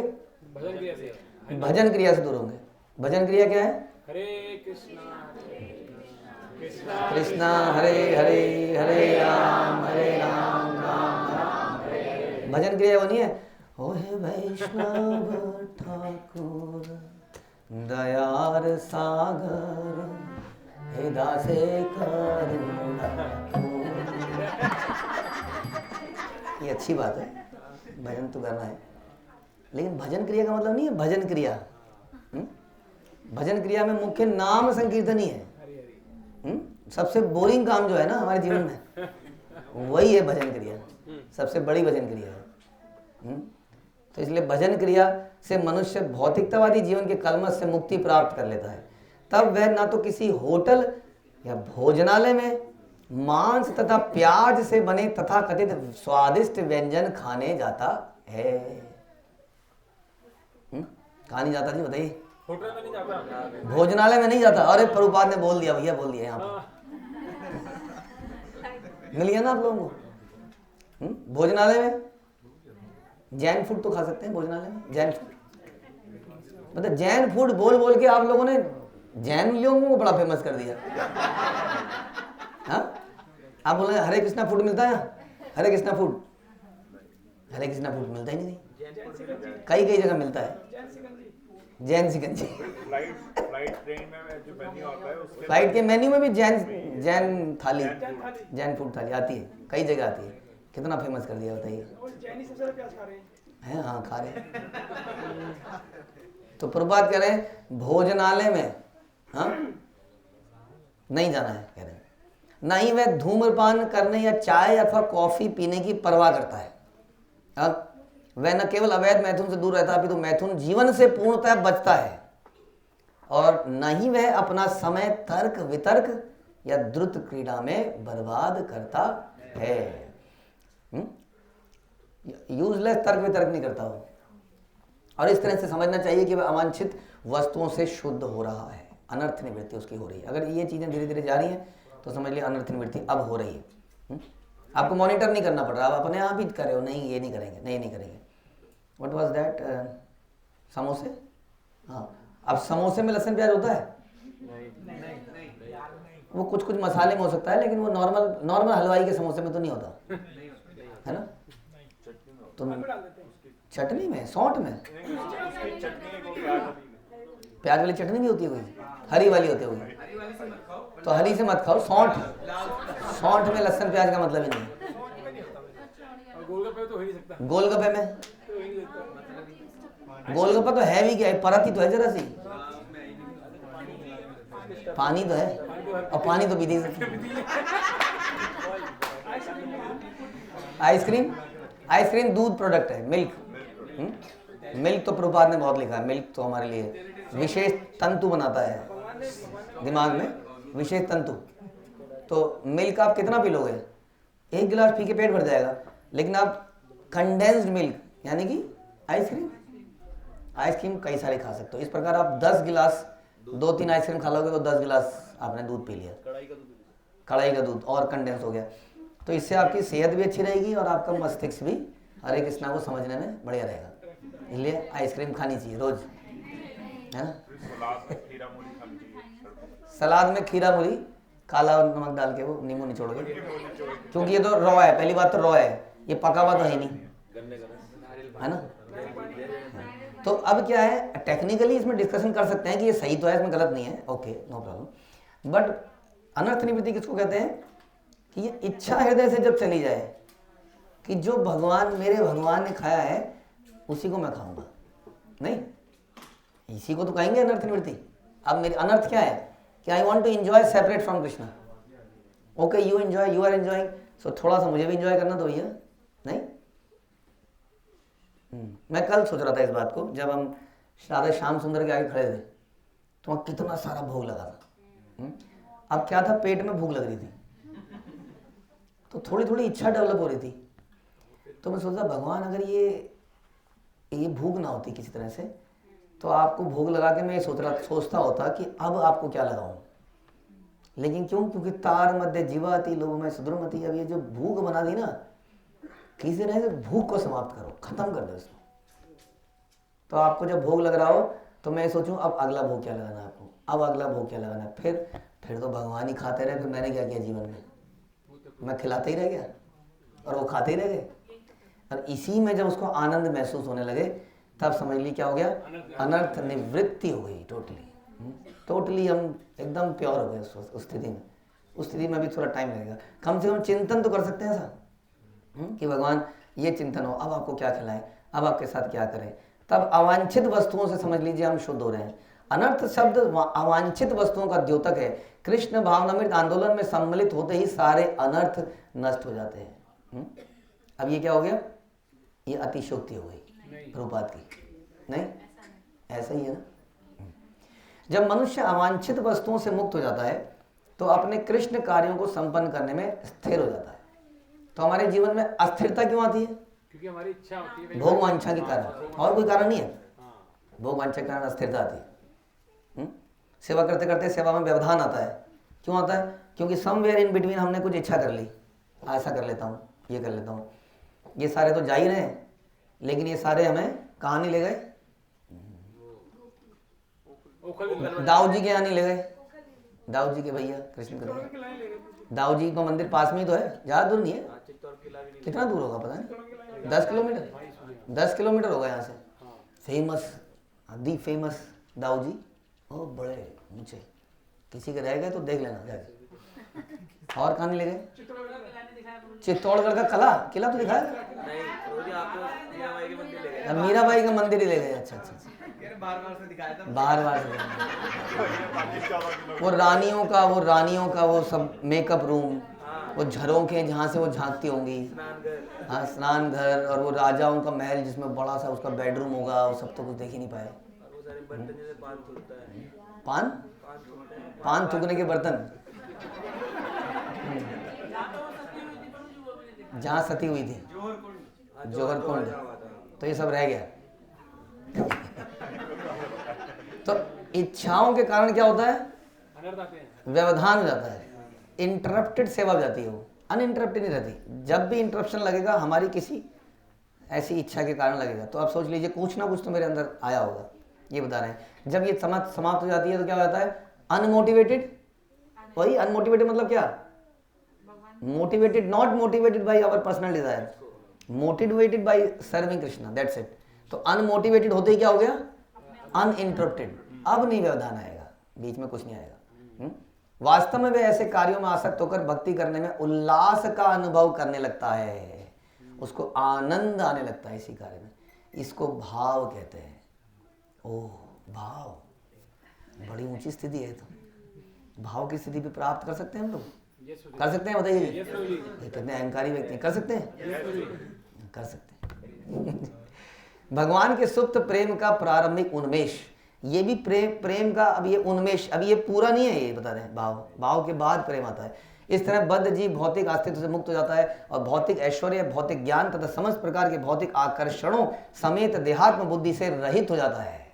Speaker 1: भजन क्रिया से दूर होंगे। भजन क्रिया क्या है?
Speaker 2: हरे कृष्णा
Speaker 1: कृष्णा हरे हरे, हरे राम राम राम हरे। भजन क्रिया वो नहीं है, ओ हे वैष्णव ठाकुर दयार सागर हे दासे करुणा। ये अच्छी बात है, भजन तो करना है, लेकिन भजन क्रिया का मतलब नहीं है भजन क्रिया। भजन क्रिया में मुख्य नाम संकीर्तन ही है। सबसे बोरिंग काम जो है ना हमारे जीवन में, वही है भजन क्रिया, सबसे बड़ी भजन क्रिया है। तो इसलिए भजन क्रिया से मनुष्य भौतिकतावादी जीवन के कलमश से मुक्ति प्राप्त कर लेता है। तब वह ना तो किसी होटल या भोजनालय में मांस तथा प्याज से बने तथा कथित स्वादिष्ट व्यंजन खाने जाता है। कहाँ नहीं जाता जी बताइए?
Speaker 2: होटल में नहीं जाता,
Speaker 1: भोजनालय में नहीं जाता। अरे प्रभुपाद ने बोल दिया भैया, बोल दिया यहाँ पर मिल गया ना आप लोगों को। भोजनालय में जैन फूड तो खा सकते हैं। भोजनालय में जैन फूड, मतलब जैन फूड बोल बोल के आप लोगों ने जैन लोगों को बड़ा फेमस कर दिया। हाँ, आप बोल रहे हरे कृष्णा फूड मिलता है? हरे कृष्णा फूड, हरे कृष्णा फूड मिलता ही नहीं। कई कई जगह मिलता है जैन सिकंजी।
Speaker 3: फ्लाइट ट्रेन में जो मेन्यू आता है उसके
Speaker 1: फ्लाइट के मेन्यू में भी जैन थाली, जैन फूड थाली आती है, कई जगह आती है। कितना फेमस कर दिया बताइए? हैं? हाँ, खा रहे हैं। तो प्रभुपाद कह रहे हैं भोजनालय में हाँ नहीं जाना है, कह रहे हैं। ना ही वह धूम्रपान करने या चाय अथवा कॉफी पीने की परवाह करता है। हाँ, वह न केवल अवैध मैथुन से दूर रहता है, अपितु मैथुन जीवन से पूर्णतः बचता है। और न ही वह अपना समय तर्क वितर्क या द्रुत क्रीड़ा में बर्बाद करता है। यूजलेस तर्क वितर्क नहीं करता वो। और इस तरह से समझना चाहिए कि वह अवांछित वस्तुओं से शुद्ध हो रहा है, अनर्थ निवृत्ति उसकी हो रही है। अगर ये चीजें धीरे धीरे जा रही हैं तो समझ लिया अनर्थ निवृत्ति अब हो रही है। आपको मॉनिटर नहीं करना पड़ रहा, आप अपने आप ही कर रहे हो, नहीं ये नहीं करेंगे, नहीं करेंगे। What was that? समोसे? हाँ, अब समोसे में लहसुन प्याज होता है? वो कुछ कुछ मसाले में हो सकता है, लेकिन वो नॉर्मल हलवाई के समोसे में तो नहीं होता, है ना? तो चटनी में, सौंठ में,
Speaker 3: उसकी चटनी को प्याज वाली में।
Speaker 1: प्याज वाली चटनी भी होती है कोई, हरी वाली होती है कोई, तो हरी से मत खाओ। सौंठ में लहसुन प्याज का मतलब ही नहीं है।
Speaker 2: और गोलगप्पे तो हो ही नहीं सकता।
Speaker 1: गोलगप्पे में,
Speaker 2: तो हो ही नहीं सकता।
Speaker 1: गोलगप्पा तो है भी क्या है, परत ही तो है जरा सी, पानी तो है, और पानी तो पी नहीं सकते। आइसक्रीम दूध प्रोडक्ट है, मिल्क। मिल्क तो प्रभुपाद ने बहुत लिखा है, मिल्क तो हमारे लिए विशेष तंतु बनाता है दिमाग में, विशेष तंतु। तो मिल्क आप कितना पी लोगे? 1 गिलास पी के पेट भर जाएगा। लेकिन आप कंडेंस्ड मिल्क यानी कि आइसक्रीम कई सारे खा सकते हो। इस प्रकार आप 10 गिलास, 2-3 आइसक्रीम खा लोगे तो 10 गिलास आपने दूध पी लिया, कढ़ाई का दूध, और कंडेंस हो गया। तो इससे आपकी सेहत भी अच्छी रहेगी और आपका मस्तिष्क भी हरे कृष्णा को समझने में बढ़िया रहेगा। इसलिए आइसक्रीम खानी चाहिए रोज, है ना? सलाद में खीरा मूली काला और नमक डाल के, वो नींबू निचोड़ के, क्योंकि ये तो रॉ है, पहली बात तो रॉ है, ये पका हुआ तो है नहीं, है ना? तो अब क्या है, टेक्निकली इसमें डिस्कशन कर सकते हैं कि ये सही तो है, इसमें गलत नहीं है, ओके नो प्रॉब्लम। बट अनर्थ निवृत्ति किसको कहते हैं? कि ये इच्छा हृदय से जब चली जाए कि जो मेरे भगवान ने खाया है उसी को मैं खाऊंगा, नहीं, इसी को तो कहेंगे अनर्थ निवृत्ति। अब मेरी अनर्थ क्या है कि I want to enjoy separate from Krishna. Okay, you enjoy, you are enjoying, so थोड़ा सा मुझे भी एंजॉय करना तो भैया, नहीं? मैं कल सोच रहा था इस बात को, जब हम राधा श्याम सुंदर के आगे खड़े थे तो वहाँ कितना सारा भोग लगा था। अब क्या था, पेट में भूख लग रही थी, तो थोड़ी थोड़ी इच्छा डेवलप हो रही थी। तो मैं सोचा भगवान अगर ये भूख ना होती किसी तरह से, तो आपको भोग लगा के मैं सोचता होता कि अब आपको क्या लगाऊं। लेकिन क्योंकि तार मध्य जीवाती लोभ में सुदुर्मति, अब ये जो भूख बना दी ना, किसी तरह से भूख को समाप्त करो, खत्म कर दो इसको। तो आपको जब भोग लग रहा हो तो मैं सोचूं अब अगला भोग क्या लगाना है आपको, अब अगला भोग क्या लगाना है। फिर तो भगवान ही खाते रहे, फिर मैंने क्या किया जीवन में, मैं खिलाते ही रह गया और वो खाते ही रह गए। और इसी में जब उसको आनंद महसूस होने लगे तब समझ ली क्या हो गया, अनर्थ निवृत्ति हो गई। टोटली हम एकदम प्योर हो गए उस स्थिति में। उस स्थिति में भी थोड़ा टाइम लगेगा, कम से कम चिंतन तो कर सकते हैं ऐसा कि भगवान ये चिंतन हो, अब आपको क्या खिलाएं, अब आपके साथ क्या करें। तब अवांछित वस्तुओं से समझ लीजिए हम शुद्ध हो रहे हैं। अनर्थ शब्द अवांछित वस्तुओं का द्योतक है। कृष्ण भावनामृत आंदोलन में सम्मिलित होते ही सारे अनर्थ नष्ट हो जाते हैं। अब ये क्या हो गया, ये अतिशोक्ति हो गई प्रभुपाद की, नहीं ऐसा ही है ना। जब मनुष्य अवांछित वस्तुओं से मुक्त हो जाता है तो अपने कृष्ण कार्यों को संपन्न करने में स्थिर हो जाता है। तो हमारे जीवन में अस्थिरता क्यों आती है?
Speaker 2: क्योंकि हमारी इच्छा होती है,
Speaker 1: भोग वांछा के कारण, और कोई कारण नहीं है। भोग वांछा के कारण अस्थिरता आती है। सेवा करते करते सेवा में व्यवधान आता है। क्यों आता है? क्योंकि समवेयर इन बिटवीन हमने कुछ इच्छा कर ली, ऐसा कर लेता हूँ, ये कर लेता हूँ। ये सारे तो जा ही रहे हैं, लेकिन ये सारे हमें कहाँ नहीं ले गए? दाऊ जी के यहाँ नहीं ले गए। दाऊ जी के भैया कृष्ण के दाऊ जी का मंदिर पास में ही तो है, ज़्यादा दूर नहीं है। कितना दूर होगा पता नहीं, 10 किलोमीटर, 10 किलोमीटर होगा यहाँ से। फेमस, दी फेमस दाऊ जी, ओ बड़े ऊंचे, किसी के रह गए तो देख लेना जाके। और कहाँ नहीं ले गए? चित्तौड़गढ़ का किला तो दिखाया, मीराबाई का मंदिर ही ले गए। अच्छा, बार वो रानियों का वो सब मेकअप रूम, वो झरोखे जहाँ से वो झांकती होंगी, हाँ स्नान घर, और वो राजाओं का महल जिसमें बड़ा सा उसका बेडरूम होगा, वो सब तो कुछ देख ही नहीं पाए। पान थूकने के बर्तन, जहाँ सती हुई थी जोहर कुंड, तो ये सब रह गया। तो इच्छाओं के कारण क्या होता है? व्यवधान हो जाता है, इंटरप्टेड सेवा हो जाती है, वो अनइंटरप्टेड नहीं रहती। जब भी इंटरप्शन लगेगा हमारी किसी ऐसी इच्छा के कारण लगेगा, तो आप सोच लीजिए कुछ ना कुछ तो मेरे अंदर आया होगा, ये बता रहे हैं। जब ये समाप्त हो जाती है तो क्या हो जाता है? अनमोटिवेटेड, वही अनमोटिवेटेड मतलब क्या, motivated, not motivated by our personal desire, motivated by serving Krishna, that's it. तो अनमोटिवेटेड होते ही क्या हो गया, अनइंटरप्टेड, अब नहीं व्यवधान आएगा, बीच में कुछ नहीं आएगा। वास्तव में वे ऐसे कार्यों में आसक्त होकर भक्ति करने में उल्लास का अनुभव करने लगता है, उसको आनंद आने लगता है इसी कार्य में, इसको भाव कहते हैं। ओह भाव, बड़ी ऊंची स्थिति है। तो भाव की स्थिति भी प्राप्त कर सकते हैं हम लोग, कर सकते हैं, बताइए ये कितने अहंकारी व्यक्ति हैं, कर सकते हैं, कर सकते हैं। भगवान के सुप्त प्रेम का प्रारंभिक उन्मेष, ये भी प्रेम का, अब ये उन्मेष, अब ये पूरा नहीं है, ये बता रहे हैं भाव के बाद प्रेम आता है। इस तरह बद्ध जीव भौतिक अस्तित्व से मुक्त हो जाता है और भौतिक ऐश्वर्य, भौतिक ज्ञान तथा समस्त प्रकार के भौतिक आकर्षणों समेत देहात्म बुद्धि से रहित हो जाता है।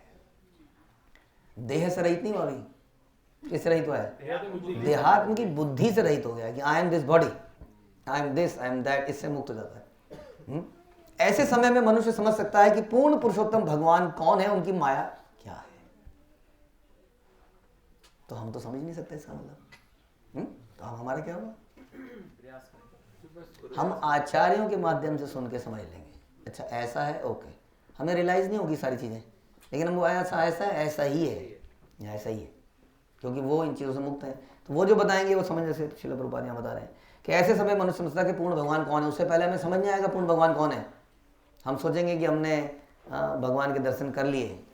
Speaker 1: देह से रहित नहीं हुआ, अभी किससे रहित हुआ है, देहात्म की बुद्धि से रहित हो गया कि I am this body, I am this, I am that, इससे मुक्त हो जाता है। ऐसे समय में मनुष्य समझ सकता है कि पूर्ण पुरुषोत्तम भगवान कौन है, उनकी माया क्या है। तो हम तो समझ नहीं सकते इसका मतलब, तो हम हमारा क्या होगा, हम आचार्यों के माध्यम से सुन के समझ लेंगे, अच्छा ऐसा है, ओके, हमें रियलाइज नहीं होगी सारी चीजें, लेकिन हम ऐसा ऐसा ऐसा ही है, ऐसा ही है, क्योंकि वो इन चीजों से मुक्त है। तो वो जो बताएंगे वो समझ, जैसे श्रील प्रभुपाद यहाँ बता रहे हैं कि ऐसे समय मनुष्य समझता है कि पूर्ण भगवान कौन है, उससे पहले हमें समझ नहीं आएगा पूर्ण भगवान कौन है। हम सोचेंगे कि हमने भगवान के दर्शन कर लिए,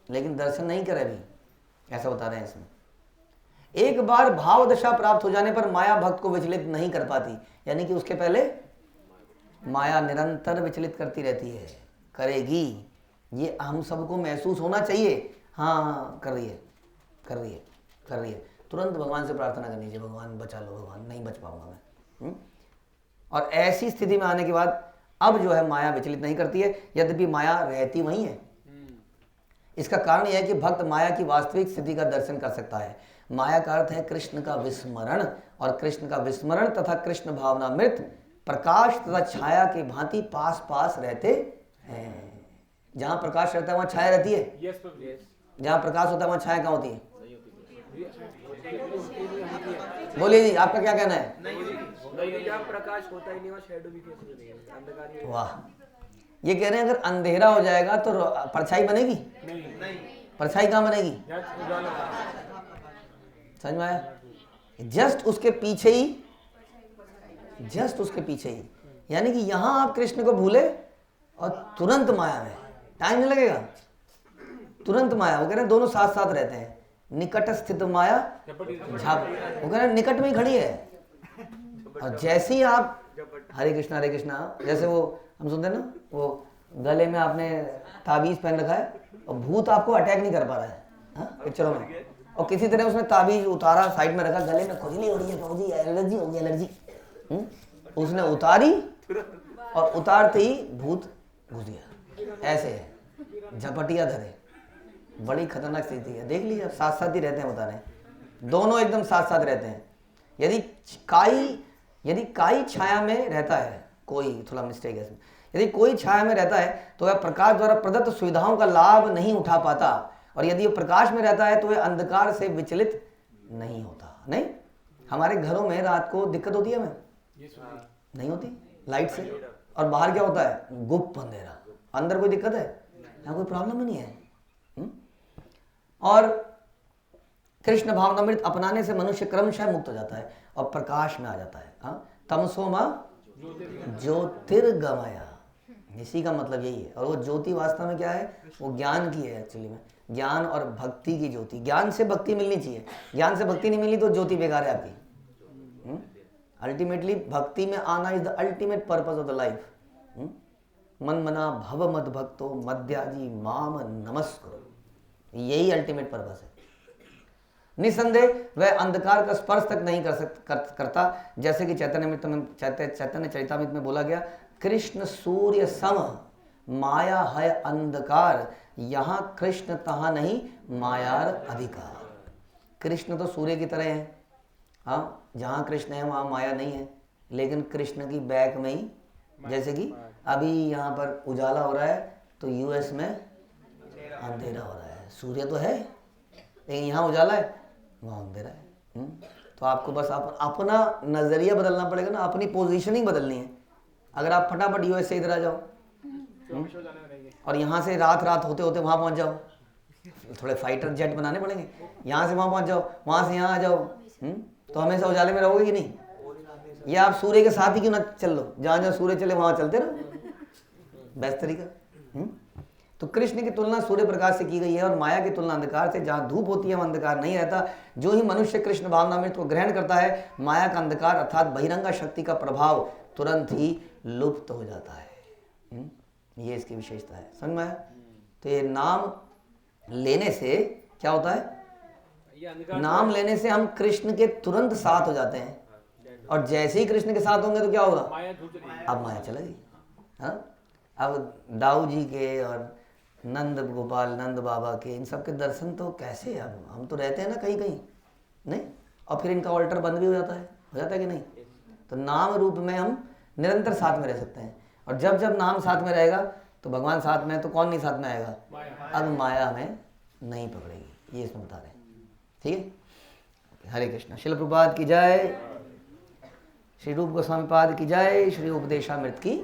Speaker 1: लेकिन दर्शन नहीं करे अभी, ऐसा बता रहे हैं इसमें। एक बार भाव दशा प्राप्त हो जाने पर माया भक्त को विचलित नहीं कर पाती, यानी कि उसके पहले माया निरंतर विचलित करती रहती है, करेगी, ये हम सबको महसूस होना चाहिए। हाँ कर रही है, कर रही है, कर रही है, तुरंत भगवान से प्रार्थना करनी चाहिए, भगवान बचा लो, भगवान नहीं बच पाऊंगा मैं। और ऐसी स्थिति में आने के बाद अब जो है माया विचलित नहीं करती है, यद्यपि माया रहती वही है। इसका कारण यह है कि भक्त माया की वास्तविक स्थिति का दर्शन कर सकता है। माया का अर्थ है कृष्ण का विस्मरण, और कृष्ण का विस्मरण तथा कृष्ण भावनामृत प्रकाश तथा छाया के भांति पास पास रहते हैं। जहां प्रकाश रहता है वहां छाया रहती है, जहां प्रकाश होता है वहां छाया कहाँ होती है, बोलिए जी आपका क्या कहना है।
Speaker 4: प्रकाश होता ही नहीं, वहाँ शैडो भी कैसे बनेगा, अंधकार ही।
Speaker 1: वाह, ये कह रहे हैं अगर अंधेरा हो जाएगा तो परछाई बनेगी,
Speaker 4: नहीं,
Speaker 1: परछाई कहाँ बनेगी, समझ में आया, जस्ट उसके पीछे ही, जस्ट उसके पीछे ही, यानी कि यहां आप कृष्ण को भूले और तुरंत माया में, टाइम नहीं लगेगा, तुरंत माया। वो कह रहे हैं दोनों साथ साथ रहते हैं, निकट स्थित माया झाप, वो कह रहे हैं निकट में ही खड़ी है। और जैसे ही आप हरे कृष्णा जैसे वो हम सुनते हैं ना, वो गले में आपने ताबीज पहन रखा है और भूत आपको अटैक नहीं कर पा रहा है पिक्चरों में, और किसी तरह उसने ताबीज उतारा, साइड में रखा, गले में खुजली हो रही है, फौजी एलर्जी हो गई, एलर्जी, उसने उतारी और उतारते ही भूत घुस गया। ऐसे है, झपटिया धरे, बड़ी खतरनाक स्थिति है। देख लीजिए, साथ साथ ही रहते हैं, बता रहे हैं दोनों एकदम साथ साथ रहते हैं। यदि काई छाया में रहता है, कोई थोड़ा मिस्टेक है इसमें, यदि कोई छाया में रहता है तो वह प्रकाश द्वारा प्रदत्त सुविधाओं का लाभ नहीं उठा पाता, और यदि वो प्रकाश में रहता है तो वह अंधकार से विचलित नहीं होता। नहीं, हमारे घरों में रात को दिक्कत होती है, हमें नहीं होती लाइट से, और बाहर क्या होता है, गुप्त अंधेरा, अंदर कोई दिक्कत है, यहाँ कोई प्रॉब्लम ही नहीं है। और कृष्ण भावनामृत अपनाने से मनुष्य क्रमशः मुक्त हो जाता है और प्रकाश में आ जाता है। तमसो मां ज्योतिर्गमय, इसी का मतलब यही है। और वो ज्योति वास्तव में क्या है, वो ज्ञान की है एक्चुअली में, ज्ञान और भक्ति की ज्योति। ज्ञान से भक्ति मिलनी चाहिए, ज्ञान से भक्ति नहीं मिली तो ज्योति बेकार है आपकी। अल्टीमेटली भक्ति में आना is the ultimate purpose of the life. मन मना भव मद भक्तो मध्याजी माम नमस्कुरु, यही अल्टीमेट पर्पस है। निसंदेह वह अंधकार का स्पर्श तक नहीं करता, जैसे कि चैतन्य चरितामृत में बोला गया, कृष्ण सूर्य सम माया है अंधकार, यहाँ कृष्ण तहाँ नहीं मायार अधिकार। कृष्ण तो सूर्य की तरह है, हाँ, जहाँ कृष्ण है वहाँ माया नहीं है, लेकिन कृष्ण की बैक में ही, जैसे कि अभी यहाँ पर उजाला हो रहा है तो यूएस में अंधेरा हो रहा है, सूर्य तो है लेकिन यहाँ उजाला है, वहाँ अंधेरा है। तो आपको बस अपना नज़रिया बदलना पड़ेगा ना, अपनी पोजीशनिंग बदलनी है। अगर आप फटाफट यूएस से इधर आ जाओ और यहाँ से रात होते होते वहाँ पहुँच जाओ, थोड़े फाइटर जेट बनाने पड़ेंगे, यहाँ से वहाँ पहुँच जाओ, वहाँ से यहाँ आ जाओ, तो हमेशा उजाले में रहोगे कि नहीं? या आप सूर्य के साथ ही क्यों ना चल लो, जहाँ जहाँ सूर्य चले वहाँ चलते रहो, बेस्ट तरीका। तो कृष्ण की तुलना सूर्य प्रकाश से की गई है और माया की तुलना अंधकार से। जहाँ धूप होती है वहाँ अंधकार नहीं रहता। जो ही मनुष्य कृष्ण भावनामृत को ग्रहण करता है, माया का अंधकार अर्थात बहिरंगा शक्ति का प्रभाव तुरंत ही लुप्त हो जाता है। ये इसकी विशेषता है, समझ में आया? तो ये नाम लेने से क्या होता है? नाम लेने से हम कृष्ण के तुरंत साथ हो जाते हैं, और जैसे ही कृष्ण के साथ होंगे तो क्या होगा? अब माया चला गई। हाँ, अब दाऊ जी के और नंद गोपाल नंद बाबा के, इन सब के दर्शन तो कैसे? अब हम तो रहते हैं ना कहीं कहीं, नहीं, और फिर इनका ऑल्टर बंद भी हो जाता है कि नहीं? तो नाम रूप में हम निरंतर साथ में रह सकते हैं, और जब जब नाम साथ में रहेगा तो भगवान साथ में है, तो कौन नहीं साथ में आएगा? अब माया हमें नहीं पकड़ेगी, ये इसमें बता रहे हैं। ठीक है, हरे कृष्णा। श्रील प्रभुपाद की जय, श्री रूप गोस्वामी पाद की जय, श्री उपदेशामृत की